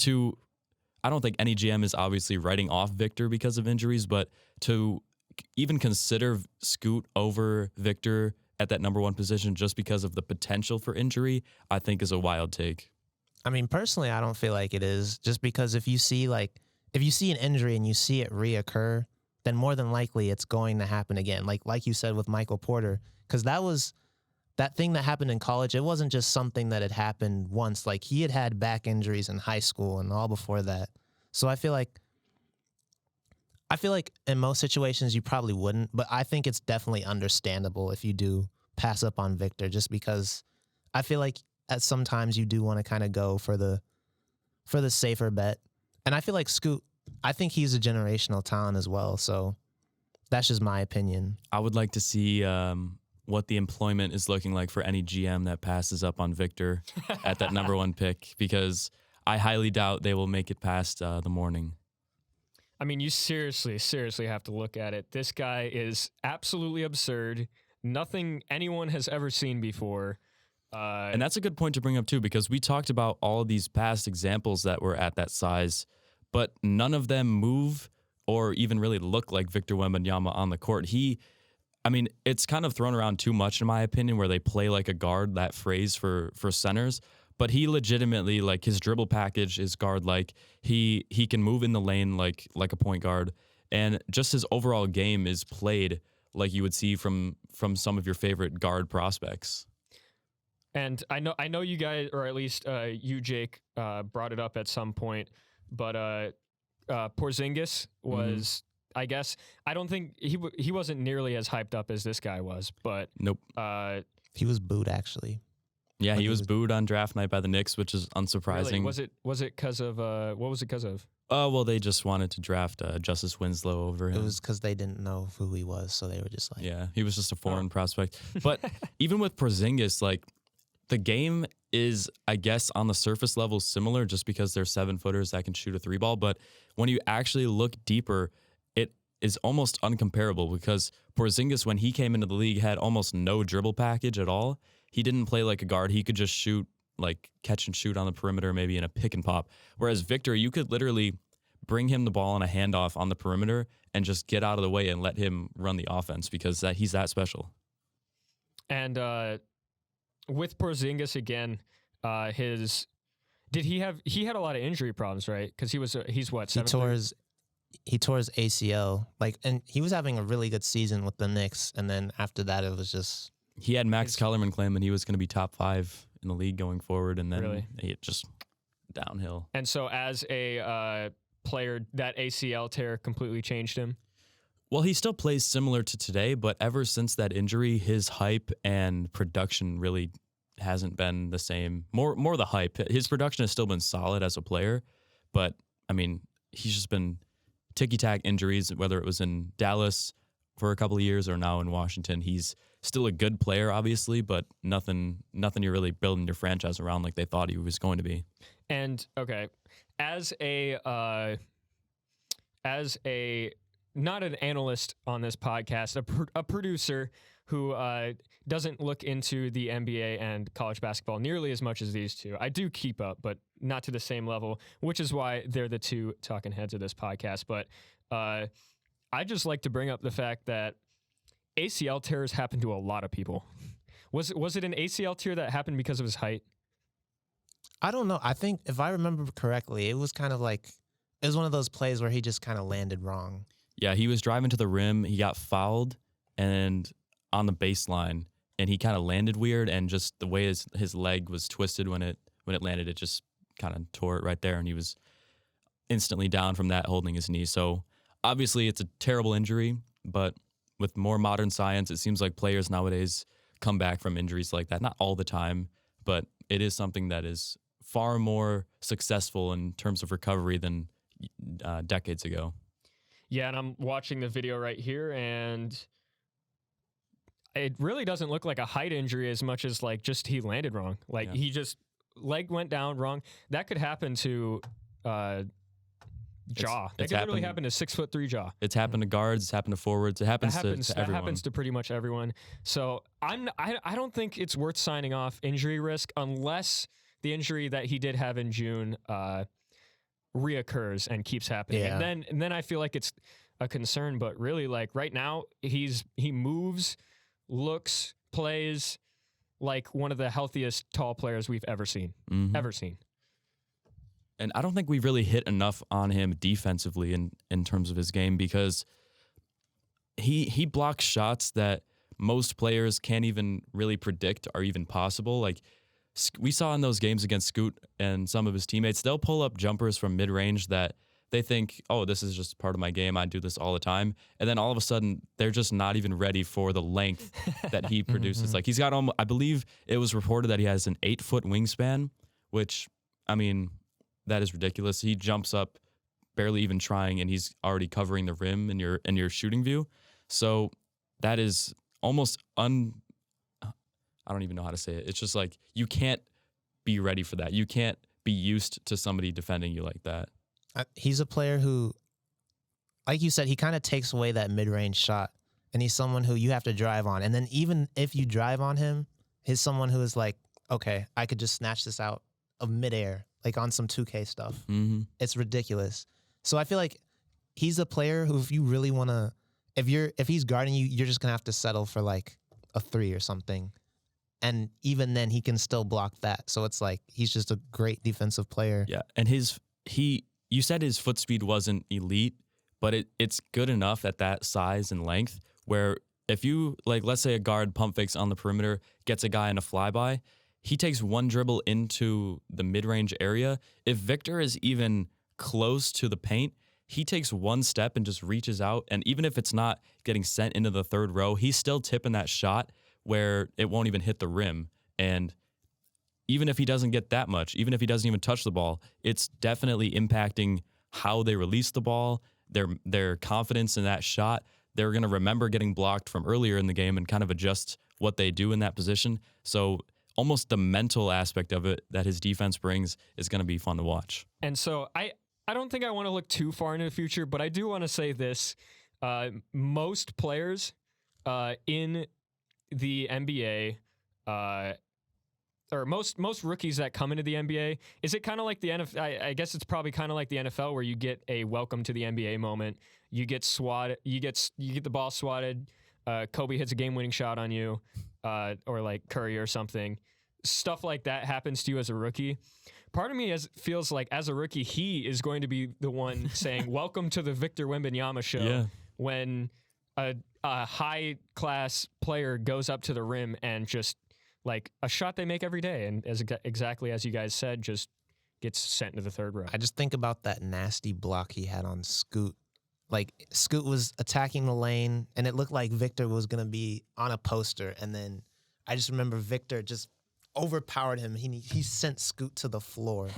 I don't think any GM is obviously writing off Victor because of injuries, but to even consider Scoot over Victor at that number one position just because of the potential for injury, I think is a wild take. I mean, personally, I don't feel like it is, just because if you see an injury and you see it reoccur, then more than likely it's going to happen again. Like you said with Michael Porter, because that thing that happened in college, it wasn't just something that had happened once. Like, he had back injuries in high school and all before that. So I feel like in most situations you probably wouldn't, but I think it's definitely understandable if you do pass up on Victor, just because I feel like at sometimes you do want to kind of go for the safer bet. And I feel like Scoot, I think he's a generational talent as well. So that's just my opinion. I would like to see what the employment is looking like for any GM that passes up on Victor at that number one pick, because I highly doubt they will make it past the morning. I mean, you seriously have to look at it. This guy is absolutely absurd. Nothing anyone has ever seen before. And that's a good point to bring up, too, because we talked about all of these past examples that were at that size, but none of them move or even really look like Victor Wembanyama on the court. It's kind of thrown around too much, in my opinion, where they play like a guard, that phrase for centers. but he legitimately, like, his dribble package is guard-like. He can move in the lane like a point guard, and just his overall game is played like you would see from some of your favorite guard prospects. And I know you guys, or at least you, Jake, brought it up at some point, but Porzingis was, I guess, I don't think he wasn't nearly as hyped up as this guy was, but Nope. He was booed, actually. Yeah, he was booed on draft night by the Knicks, which is unsurprising. Really? Was it because of what was it because of? Oh, well, they just wanted to draft Justice Winslow over him. It was because they didn't know who he was, so they were just like, Yeah, he was just a foreign prospect. But even with Porzingis, like, the game is, I guess, on the surface level similar just because they're 7-footers that can shoot a 3-ball. But when you actually look deeper, it is almost uncomparable because Porzingis, when he came into the league, had almost no dribble package at all. He didn't play like a guard. He could just shoot, like, catch and shoot on the perimeter, maybe in a pick and pop. Whereas Victor, you could literally bring him the ball on a handoff on the perimeter and just get out of the way and let him run the offense because he's that special. And with Porzingis again, he had a lot of injury problems, right? Because he's what, 7'3"? He tore his ACL, like, and he was having a really good season with the Knicks, and then after that, it was just. He had Max Kellerman claiming he was going to be top 5 in the league going forward, and then it just downhill. And so, as a player, that ACL tear completely changed him. Well, he still plays similar to today, but ever since that injury, his hype and production really hasn't been the same. More the hype. His production has still been solid as a player, but I mean, he's just been ticky-tack injuries, whether it was in Dallas for a couple of years or now in Washington. He's still a good player, obviously, but nothing you're really building your franchise around like they thought he was going to be. And okay, as a not an analyst on this podcast, a producer who doesn't look into the NBA and college basketball nearly as much as these two. I do keep up, but not to the same level, which is why they're the two talking heads of this podcast. But I just like to bring up the fact that ACL tears happen to a lot of people. Was it an ACL tear that happened because of his height? I don't know. I think if I remember correctly, it was kind of like, it was one of those plays where he just kind of landed wrong. Yeah, he was driving to the rim. He got fouled and on the baseline, and he kind of landed weird, and just the way his leg was twisted when it landed, it just kind of tore it right there, and he was instantly down from that, holding his knee. So obviously it's a terrible injury, but with more modern science, it seems like players nowadays come back from injuries like that. Not all the time, but it is something that is far more successful in terms of recovery than decades ago. Yeah, and I'm watching the video right here, and it really doesn't look like a height injury as much as like just he landed wrong. Like he just leg went down wrong. That could happen to jaw. That could literally happen to 6'3" jaw. It's happened to guards. It's happened to forwards. It happens to everyone. That happens to pretty much everyone. So I don't think it's worth signing off injury risk unless the injury that he did have in June reoccurs and keeps happening. Yeah. And then I feel like it's a concern. But really, like right now, he moves, looks, plays like one of the healthiest tall players we've ever seen. Ever seen. And I don't think we've really hit enough on him defensively in terms of his game, because he blocks shots that most players can't even really predict are even possible. Like we saw in those games against Scoot and some of his teammates, they'll pull up jumpers from mid-range that they think, oh, this is just part of my game. I do this all the time. And then all of a sudden, they're just not even ready for the length that he produces. Like he's got, I believe it was reported that he has an 8-foot wingspan, which, I mean, that is ridiculous. He jumps up barely even trying, and he's already covering the rim in your shooting view. So that is almost I don't even know how to say it. It's just like you can't be ready for that. You can't be used to somebody defending you like that. He's a player who, like you said, he kind of takes away that mid-range shot, and he's someone who you have to drive on. And then even if you drive on him, he's someone who is like, okay, I could just snatch this out of midair, like on some 2K stuff. It's ridiculous. So I feel like he's a player who, if you really want to, if he's guarding you, you're just gonna have to settle for like a 3 or something. And even then, he can still block that. So it's like he's just a great defensive player. Yeah, and you said his foot speed wasn't elite, but it's good enough at that size and length where if you, like, let's say a guard pump fakes on the perimeter, gets a guy in a flyby, he takes one dribble into the mid-range area. If Victor is even close to the paint, he takes one step and just reaches out. And even if it's not getting sent into the third row, he's still tipping that shot where it won't even hit the rim. And even if he doesn't get that much, even if he doesn't even touch the ball, it's definitely impacting how they release the ball, their confidence in that shot. They're going to remember getting blocked from earlier in the game and kind of adjust what they do in that position. So almost the mental aspect of it that his defense brings is going to be fun to watch. And so I don't think I want to look too far into the future, but I do want to say this. Most players in the NBA, or most rookies that come into the NBA, is it kind of like the NFL? I guess it's probably kind of like the NFL where you get a welcome to the NBA moment. You get swatted, you get the ball swatted. Kobe hits a game-winning shot on you, or like Curry or something. Stuff like that happens to you as a rookie. Part of me feels like as a rookie, he is going to be the one saying, "Welcome to the Victor Wembanyama show." Yeah. When a high-class player goes up to the rim and just like a shot they make every day, and exactly as you guys said, just gets sent into the third row. I just think about that nasty block he had on Scoot. Like, Scoot was attacking the lane, and it looked like Victor was going to be on a poster, and then I just remember Victor just overpowered him. He sent Scoot to the floor.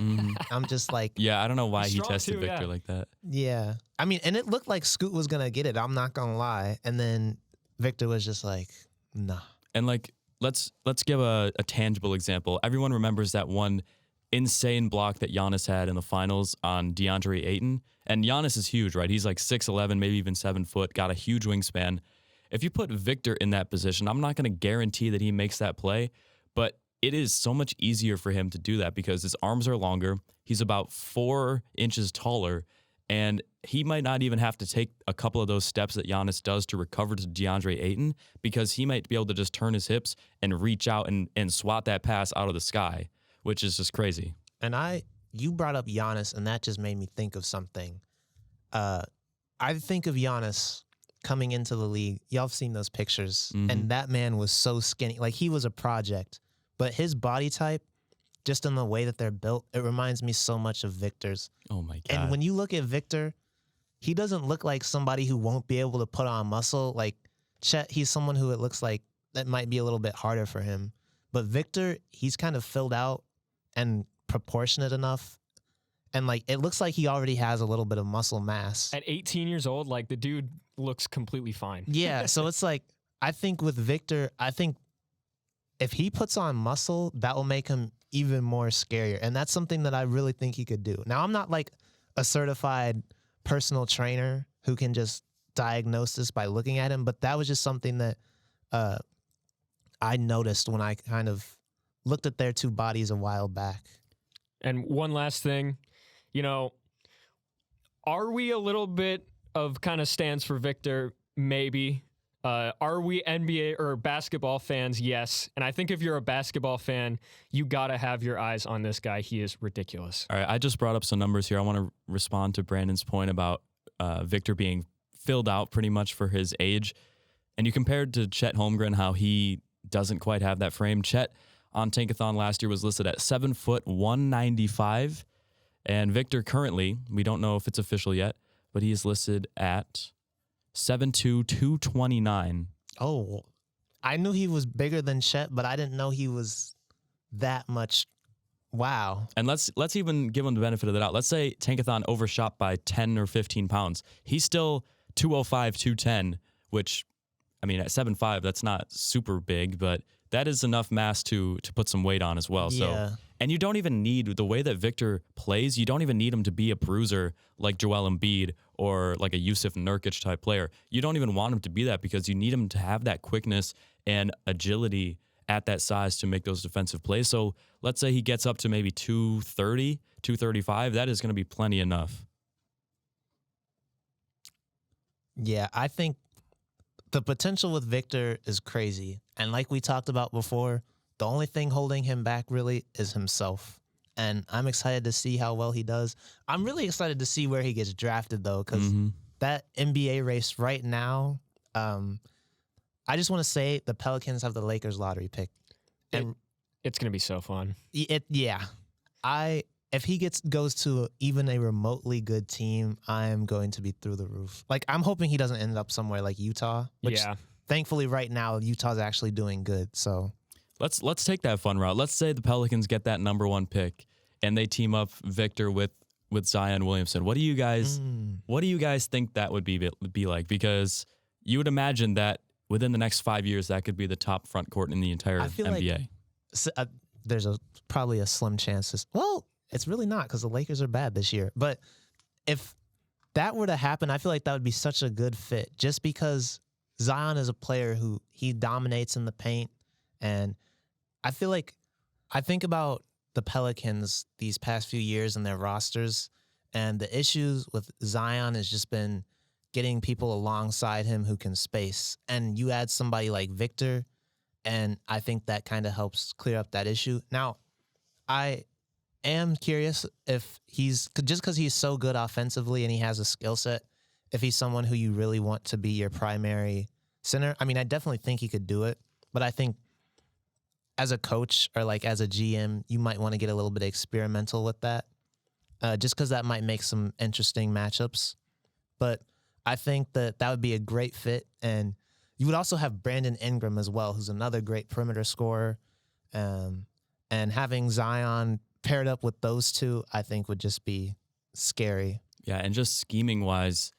I'm just like... Yeah, I don't know why He's he strong tested too, Victor yeah. like that. Yeah. I mean, and it looked like Scoot was going to get it. I'm not going to lie. And then Victor was just like, nah. And like, let's give a tangible example. Everyone remembers that one insane block that Giannis had in the finals on DeAndre Ayton. And Giannis is huge, right? He's like 6'11", maybe even 7 foot, got a huge wingspan. If you put Victor in that position, I'm not going to guarantee that he makes that play, but it is so much easier for him to do that because his arms are longer. He's about 4 inches taller, and he might not even have to take a couple of those steps that Giannis does to recover to DeAndre Ayton because he might be able to just turn his hips and reach out and swat that pass out of the sky, which is just crazy. And you brought up Giannis, and that just made me think of something. I think of Giannis coming into the league. Y'all have seen those pictures, and that man was so skinny. Like, he was a project. But his body type, just in the way that they're built, it reminds me so much of Victor's. Oh, my God. And when you look at Victor, he doesn't look like somebody who won't be able to put on muscle. Like Chet, he's someone who it looks like that might be a little bit harder for him. But Victor, he's kind of filled out and proportionate enough. And like, it looks like he already has a little bit of muscle mass. At 18 years old, like the dude looks completely fine. Yeah. So it's like, I think with Victor, if he puts on muscle, that will make him even more scarier. And that's something that I really think he could do. Now, I'm not like a certified personal trainer who can just diagnose this by looking at him, but that was just something that I noticed when I kind of looked at their two bodies a while back. And one last thing, are we a little bit of kind of stands for Victor? Maybe. Are we NBA or basketball fans? Yes. And I think if you're a basketball fan, you got to have your eyes on this guy. He is ridiculous. All right, I just brought up some numbers here. I want to respond to Brandon's point about Victor being filled out pretty much for his age. And you compared to Chet Holmgren, how he doesn't quite have that frame. Chet on Tankathon last year was listed at 7 foot 195. And Victor currently, we don't know if it's official yet, but he is listed at 7'2", 229. Oh, I knew he was bigger than Chet, but I didn't know he was that much. Wow. And let's even give him the benefit of the doubt. Let's say Tankathon overshot by 10 or 15 pounds. He's still 205, 210, which, I mean, at 7'5", that's not super big, but that is enough mass to put some weight on as well. Yeah. So, and you don't even need, the way that Victor plays, you don't even need him to be a bruiser like Joel Embiid or like a Yusuf Nurkic type player. You don't even want him to be that because you need him to have that quickness and agility at that size to make those defensive plays. So let's say he gets up to maybe 230, 235. That is going to be plenty enough. Yeah, I think the potential with Victor is crazy. And like we talked about before, The only thing holding him back really is himself. And I'm excited to see how well he does. I'm really excited to see where he gets drafted, though, because that NBA race right now, I just want to say the Pelicans have the Lakers lottery pick. And it's going to be so fun. If he goes to even a remotely good team, I am going to be through the roof. Like, I'm hoping he doesn't end up somewhere like Utah, which thankfully right now Utah's actually doing good. So let's take that fun route. Let's say the Pelicans get that number 1 pick and they team up Victor with Zion Williamson. What do you guys think that would be like? Because you would imagine that within the next 5 years that could be the top front court in the entire NBA. Like, there's probably a slim chance. Well, it's really not, because the Lakers are bad this year. But if that were to happen, I feel like that would be such a good fit, just because Zion is a player who he dominates in the paint. And I feel like I think about the Pelicans these past few years and their rosters, and the issues with Zion has just been getting people alongside him who can space. And you add somebody like Victor, and I think that kind of helps clear up that issue. Now, I am curious if just because he's so good offensively and he has a skill set, if he's someone who you really want to be your primary center. I mean, I definitely think he could do it, but I think as a coach or like as a GM, you might want to get a little bit experimental with that, just because that might make some interesting matchups. But I think that would be a great fit. And you would also have Brandon Ingram as well, who's another great perimeter scorer. And having Zion paired up with those two, I think would just be scary. Yeah, and just scheming-wise,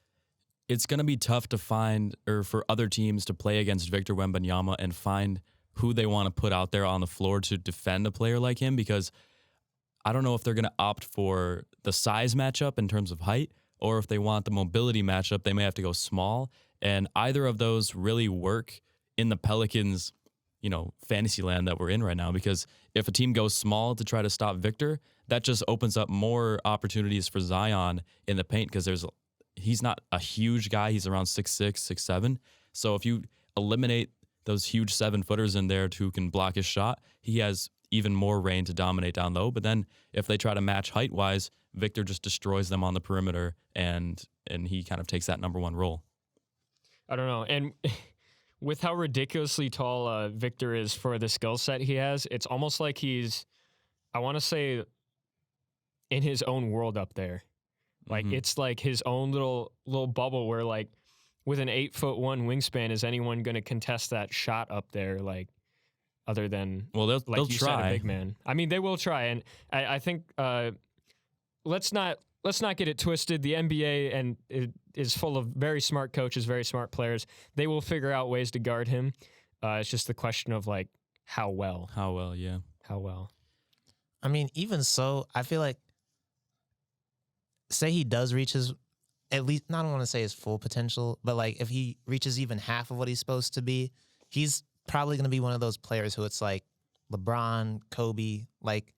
it's going to be tough to find, or for other teams to play against Victor Wembanyama and find who they want to put out there on the floor to defend a player like him, because I don't know if they're going to opt for the size matchup in terms of height, or if they want the mobility matchup, they may have to go small. And either of those really work in the Pelicans, fantasy land that we're in right now, because if a team goes small to try to stop Victor, that just opens up more opportunities for Zion in the paint, because he's not a huge guy. He's around 6'6", 6'7". So if you eliminate those huge 7-footers in there who can block his shot, he has even more reign to dominate down low. But then if they try to match height-wise, Victor just destroys them on the perimeter, and he kind of takes that number 1 role. I don't know. And with how ridiculously tall Victor is for the skill set he has, it's almost like he's, I want to say, in his own world up there. Like, it's like his own little bubble where, like, with an 8'1" wingspan, is anyone going to contest that shot up there? Like, other than, they'll you try. said, a big man. I mean, they will try, and I think let's not get it twisted. The NBA and it is full of very smart coaches, very smart players. They will figure out ways to guard him. It's just the question of like how well. How well, yeah. How well. I mean, even so, I feel like, say he does reach his, at least, I don't want to say his full potential, but like if he reaches even half of what he's supposed to be, he's probably going to be one of those players who it's like LeBron, Kobe, like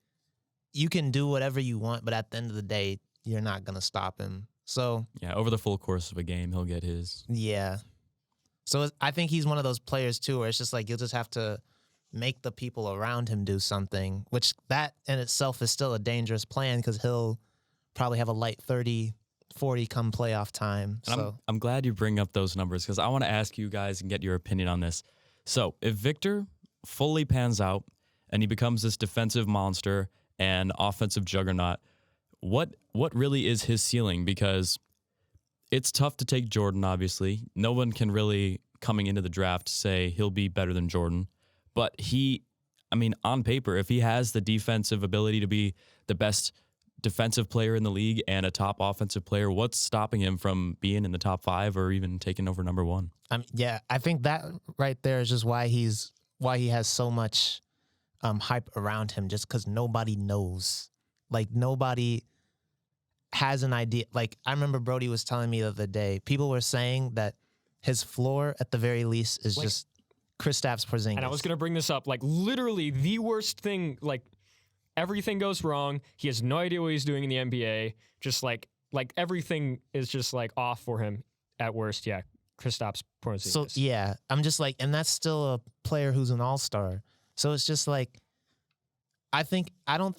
you can do whatever you want, but at the end of the day, you're not going to stop him. So yeah, over the full course of a game, he'll get his. Yeah. So I think he's one of those players too, where it's just like, you'll just have to make the people around him do something, which that in itself is still a dangerous plan, because he'll probably have a light 30, 40 come playoff time. And so I'm glad you bring up those numbers, because I want to ask you guys and get your opinion on this. So if Victor fully pans out and he becomes this defensive monster and offensive juggernaut, what really is his ceiling? Because it's tough to take Jordan, obviously. No one can really, coming into the draft, say he'll be better than Jordan. But on paper, if he has the defensive ability to be the best defensive player in the league and a top offensive player, what's stopping him from being in the top 5 or even taking over number 1? I think that right there is just why he has so much hype around him, just because nobody knows. Like, nobody has an idea. Like, I remember Brody was telling me the other day, people were saying that his floor, at the very least, is just Kristaps Porzingis. And I was going to bring this up. Like, literally the worst thing, like, everything goes wrong. He has no idea what he's doing in the NBA. Just, like everything is just, like, off for him at worst. Yeah, Kristaps Porzingis. So, yeah, I'm just like, and that's still a player who's an all-star. So it's just like, I don't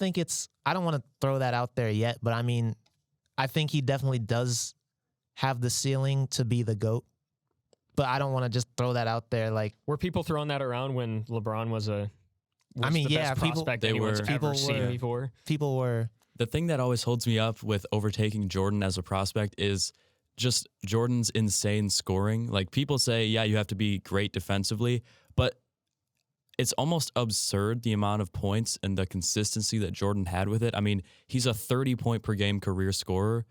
want to throw that out there yet, but I mean, I think he definitely does have the ceiling to be the GOAT. But I don't want to just throw that out there. Like, were people throwing that around when LeBron was the best prospect anyone's ever seen before? People were. The thing that always holds me up with overtaking Jordan as a prospect is just Jordan's insane scoring. Like, people say, yeah, you have to be great defensively, but it's almost absurd the amount of points and the consistency that Jordan had with it. I mean, he's a 30-point per game career scorer,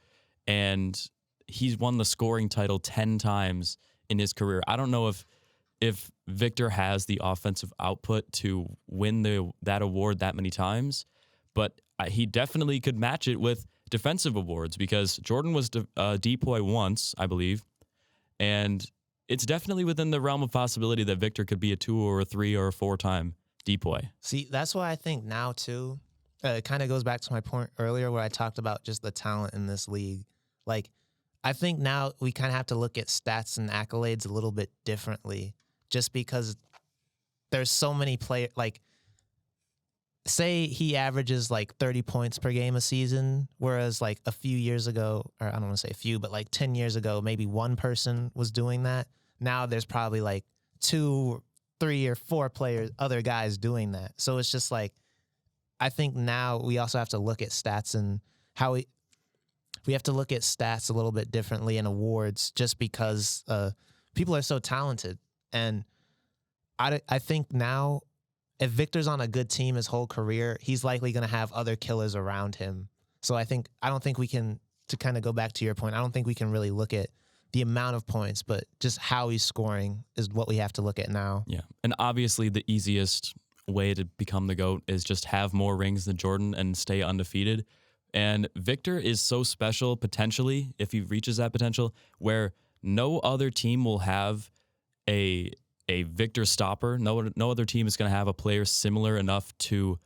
and he's won the scoring title 10 times in his career. I don't know if Victor has the offensive output to win that award that many times, but he definitely could match it with defensive awards, because Jordan was DPOY once, I believe, and it's definitely within the realm of possibility that Victor could be a 2 or a 3 or a 4-time DPOY. See, that's why I think now, too, it kind of goes back to my point earlier where I talked about just the talent in this league. Like, I think now we kind of have to look at stats and accolades a little bit differently, just because there's so many players. Like, say he averages like 30 points per game a season, whereas like a few years ago, or I don't want to say a few, but like 10 years ago, maybe one person was doing that. Now there's probably like 2, 3, or 4 other guys doing that. So it's just like, I think now we also have to look at stats and how we have to look at stats a little bit differently in awards, just because people are so talented. And I think now, if Victor's on a good team his whole career, he's likely going to have other killers around him. So I don't think we can, to kind of go back to your point, I don't think we can really look at the amount of points, but just how he's scoring is what we have to look at now. Yeah. And obviously the easiest way to become the GOAT is just have more rings than Jordan and stay undefeated. And Victor is so special, potentially, if he reaches that potential, where no other team will have a Victor stopper. No other team is going to have a player similar enough to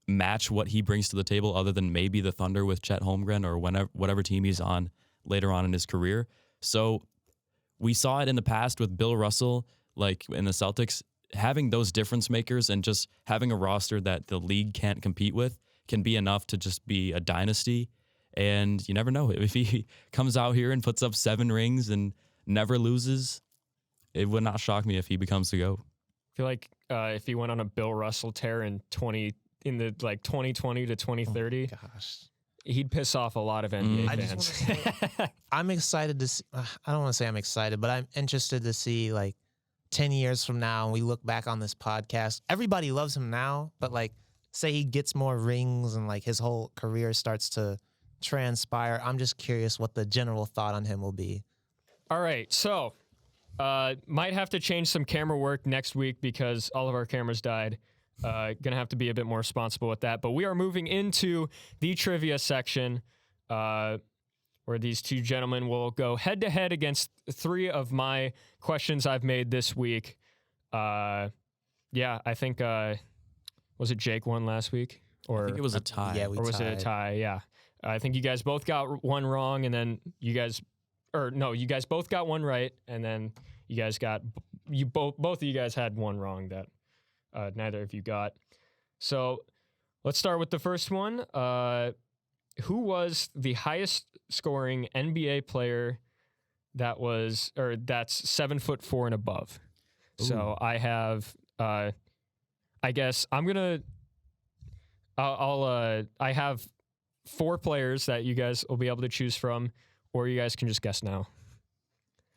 match what he brings to the table, other than maybe the Thunder with Chet Holmgren or whatever team he's on later on in his career. So we saw it in the past with Bill Russell, like in the Celtics, having those difference makers and just having a roster that the league can't compete with can be enough to just be a dynasty. And you never know, if he comes out here and puts up 7 rings and never loses, it would not shock me if he becomes the GOAT. I feel like if he went on a Bill Russell tear in the 2020 to 2030, Gosh, he'd piss off a lot of NBA I fans. just want to say, I'm excited to see, I don't want to say I'm excited, but I'm interested to see, like, 10 years from now, and we look back on this podcast, everybody loves him now, but like, say he gets more rings and like his whole career starts to transpire. I'm just curious what the general thought on him will be. All right, so might have to change some camera work next week because all of our cameras died. Gonna have to be a bit more responsible with that. But we are moving into the trivia section, where these two gentlemen will go head to head against 3 of my questions I've made this week. Yeah, I think was it Jake won last week? Or I think it was a tie. Yeah, we or was it a tied. tie? Yeah. I think you guys both got one wrong, and then you guys both got one right, and then you guys got both of you guys had one wrong that neither of you got. So let's start with the first one. Who was the highest scoring NBA player that's 7'4" and above? Ooh. So I have I guess I'm gonna I have 4 players that you guys will be able to choose from, or you guys can just guess now.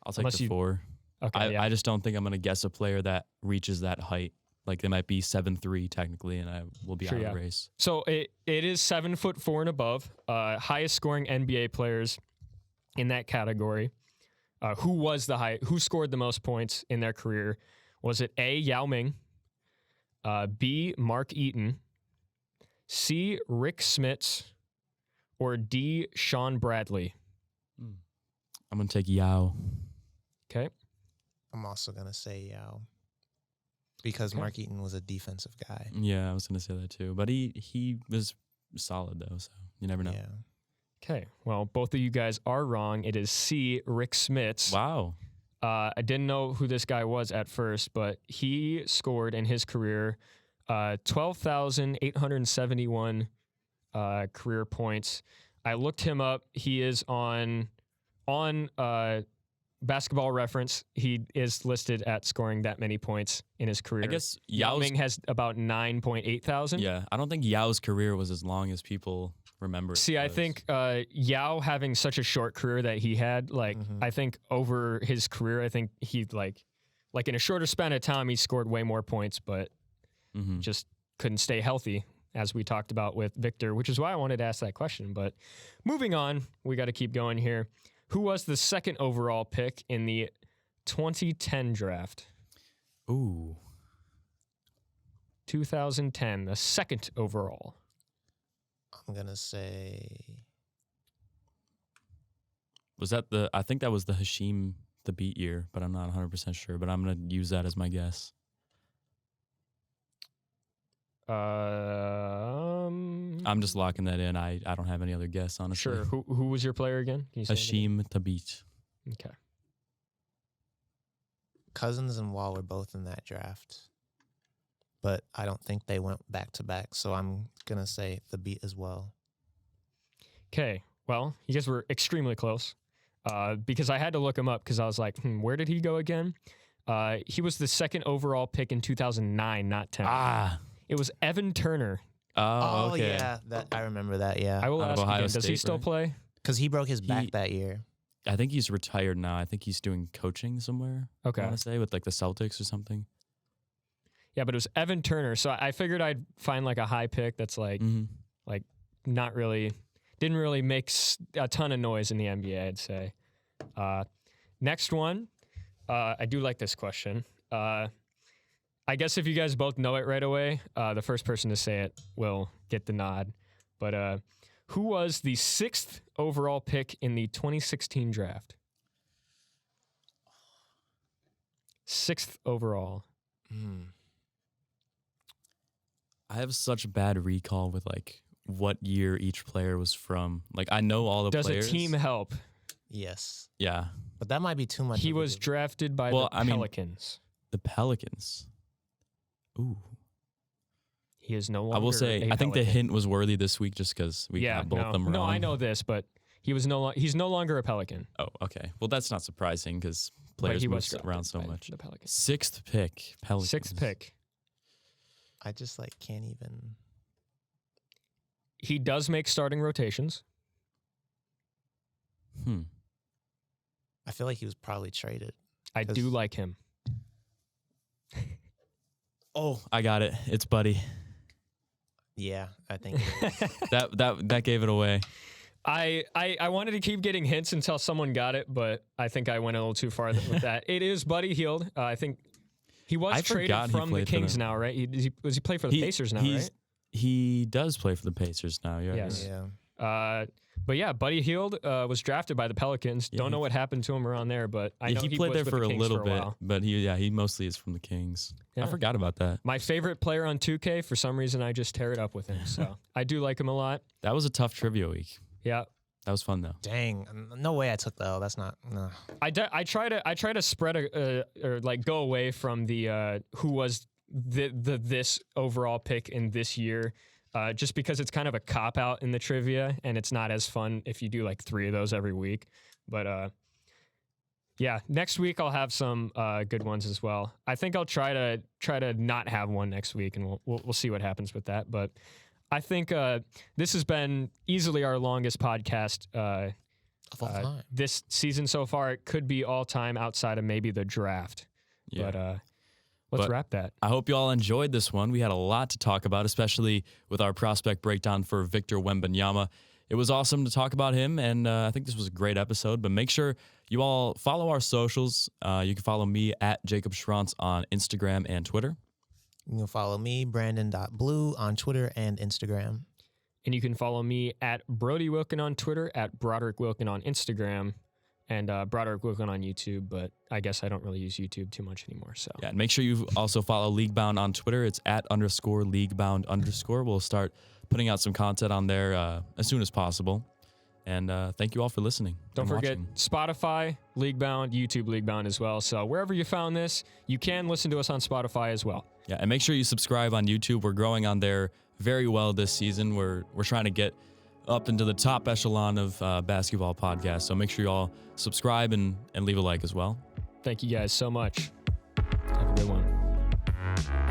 I'll take the 4. Okay, I just don't think I'm going to guess a player that reaches that height. Like, they might be 7'3" technically, and I will be out of the race. So it is 7'4" and above. Highest scoring NBA players in that category. Who scored the most points in their career? Was it A, Yao Ming, B, Mark Eaton, C, Rick Smits, or D, Sean Bradley? I'm going to take Yao. Okay. I'm also going to say Yao, because Mark Eaton was a defensive guy. Yeah, I was going to say that too. But he was solid, though, so you never know. Yeah. Okay. Well, both of you guys are wrong. It is C, Rick Smits. Wow. I didn't know who this guy was at first, but he scored in his career 12,871 career points. I looked him up. He is on Basketball Reference. He is listed at scoring that many points in his career. I guess Yao Ming has about 9.8 thousand. Yeah, I don't think Yao's career was as long as people remember. See, I think Yao having such a short career that he had, like, I think over his career, I think he like in a shorter span of time, he scored way more points, but just couldn't stay healthy, as we talked about with Victor, which is why I wanted to ask that question. But moving on, we got to keep going here. Who was the second overall pick in the 2010 draft? Ooh. 2010, the second overall. I'm going to say... Was that I think that was the Hashim the beat year, but I'm not 100% sure, but I'm going to use that as my guess. I'm just locking that in. I don't have any other guess, honestly. Sure. Who was your player again? Can you say Hashim Thabit. Okay. Cousins and Wall were both in that draft, but I don't think they went back to back. So I'm going to say the beat as well. Okay. Well, you guys were extremely close because I had to look him up because I was like, where did he go again? He was the second overall pick in 2009, not 10. It was Evan Turner. Oh, okay. Yeah, I remember that. Yeah, I will Out of ask Ohio again, does he State, still right? play? because he broke his back that year. I think he's retired now. I think he's doing coaching somewhere. Okay. I want to say with like the Celtics or something. Yeah, but it was Evan Turner. So I figured I'd find like a high pick that's like not really, didn't really make a ton of noise in the NBA, I'd say. Next one, I do like this question. I guess if you guys both know it right away, the first person to say it will get the nod. But who was the 6th overall pick in the 2016 draft? 6th overall. I have such bad recall with like what year each player was from. Like I know all the players. Does a team help? Yes, Yeah. but that might be too much. He of a was given. drafted by Well, the I mean- Pelicans. The Pelicans. Ooh. He is no longer. I will say, a I think the Pelican. hint was worthy this week just because we got both of them wrong. No, I know this, but he's no longer a Pelican. Oh, okay. Well, that's not surprising because But players he move was drafted around so by much. The Pelicans. 6th pick, Pelicans. 6th pick. I just like can't even. He does make starting rotations. I feel like he was probably traded. I do like him. Oh, I got it. It's Buddy. Yeah, I think it is. That gave it away. I wanted to keep getting hints until someone got it, but I think I went a little too far with that. It is Buddy Hield. I think he was I traded forgot he from the played for Kings them. now, right? He play for the Pacers now, right? He does play for the Pacers now. Yeah. Yes. Yeah. But yeah, Buddy Hield was drafted by the Pelicans. Yeah, Don't know what happened to him around there, but I know he played was there with for the a Kings little for bit, while. but he mostly is from the Kings. Yeah. I forgot about that. My favorite player on 2K, for some reason, I just tear it up with him. So I do like him a lot. That was a tough trivia week. Yeah. That was fun though. Dang, no way I took the L. That's not. No. I try to spread or like go away from the who was this overall pick in this year, just because it's kind of a cop out in the trivia and it's not as fun if you do like 3 of those every week. But yeah, next week I'll have some good ones as well. I think I'll try to not have one next week, and we'll see what happens with that. But I think this has been easily our longest podcast Of all time. this season so far. It could be all time outside of maybe the draft. Yeah. But let's But wrap that. I hope you all enjoyed this one. We had a lot to talk about, especially with our prospect breakdown for Victor Wembanyama. It was awesome to talk about him, and I think this was a great episode. But make sure you all follow our socials. You can follow me at Jacob Schrantz on Instagram and Twitter. You can follow me, Branden.Blue, on Twitter and Instagram. And you can follow me at Broderick Wilken on Twitter, at Broderick Wilken on Instagram, and Broderick Wilken on YouTube. But I guess I don't really use YouTube too much anymore. So Yeah, and make sure you also follow Leaguebound on Twitter. It's @_Leaguebound_. We'll start putting out some content on there as soon as possible. And thank you all for listening. Don't and forget watching. Spotify, Leaguebound, YouTube Leaguebound as well. So wherever you found this, you can listen to us on Spotify as well. Yeah, and make sure you subscribe on YouTube. We're growing on there very well this season. We're trying to get up into the top echelon of basketball podcasts. So make sure you all subscribe and leave a like as well. Thank you guys so much. Have a good one.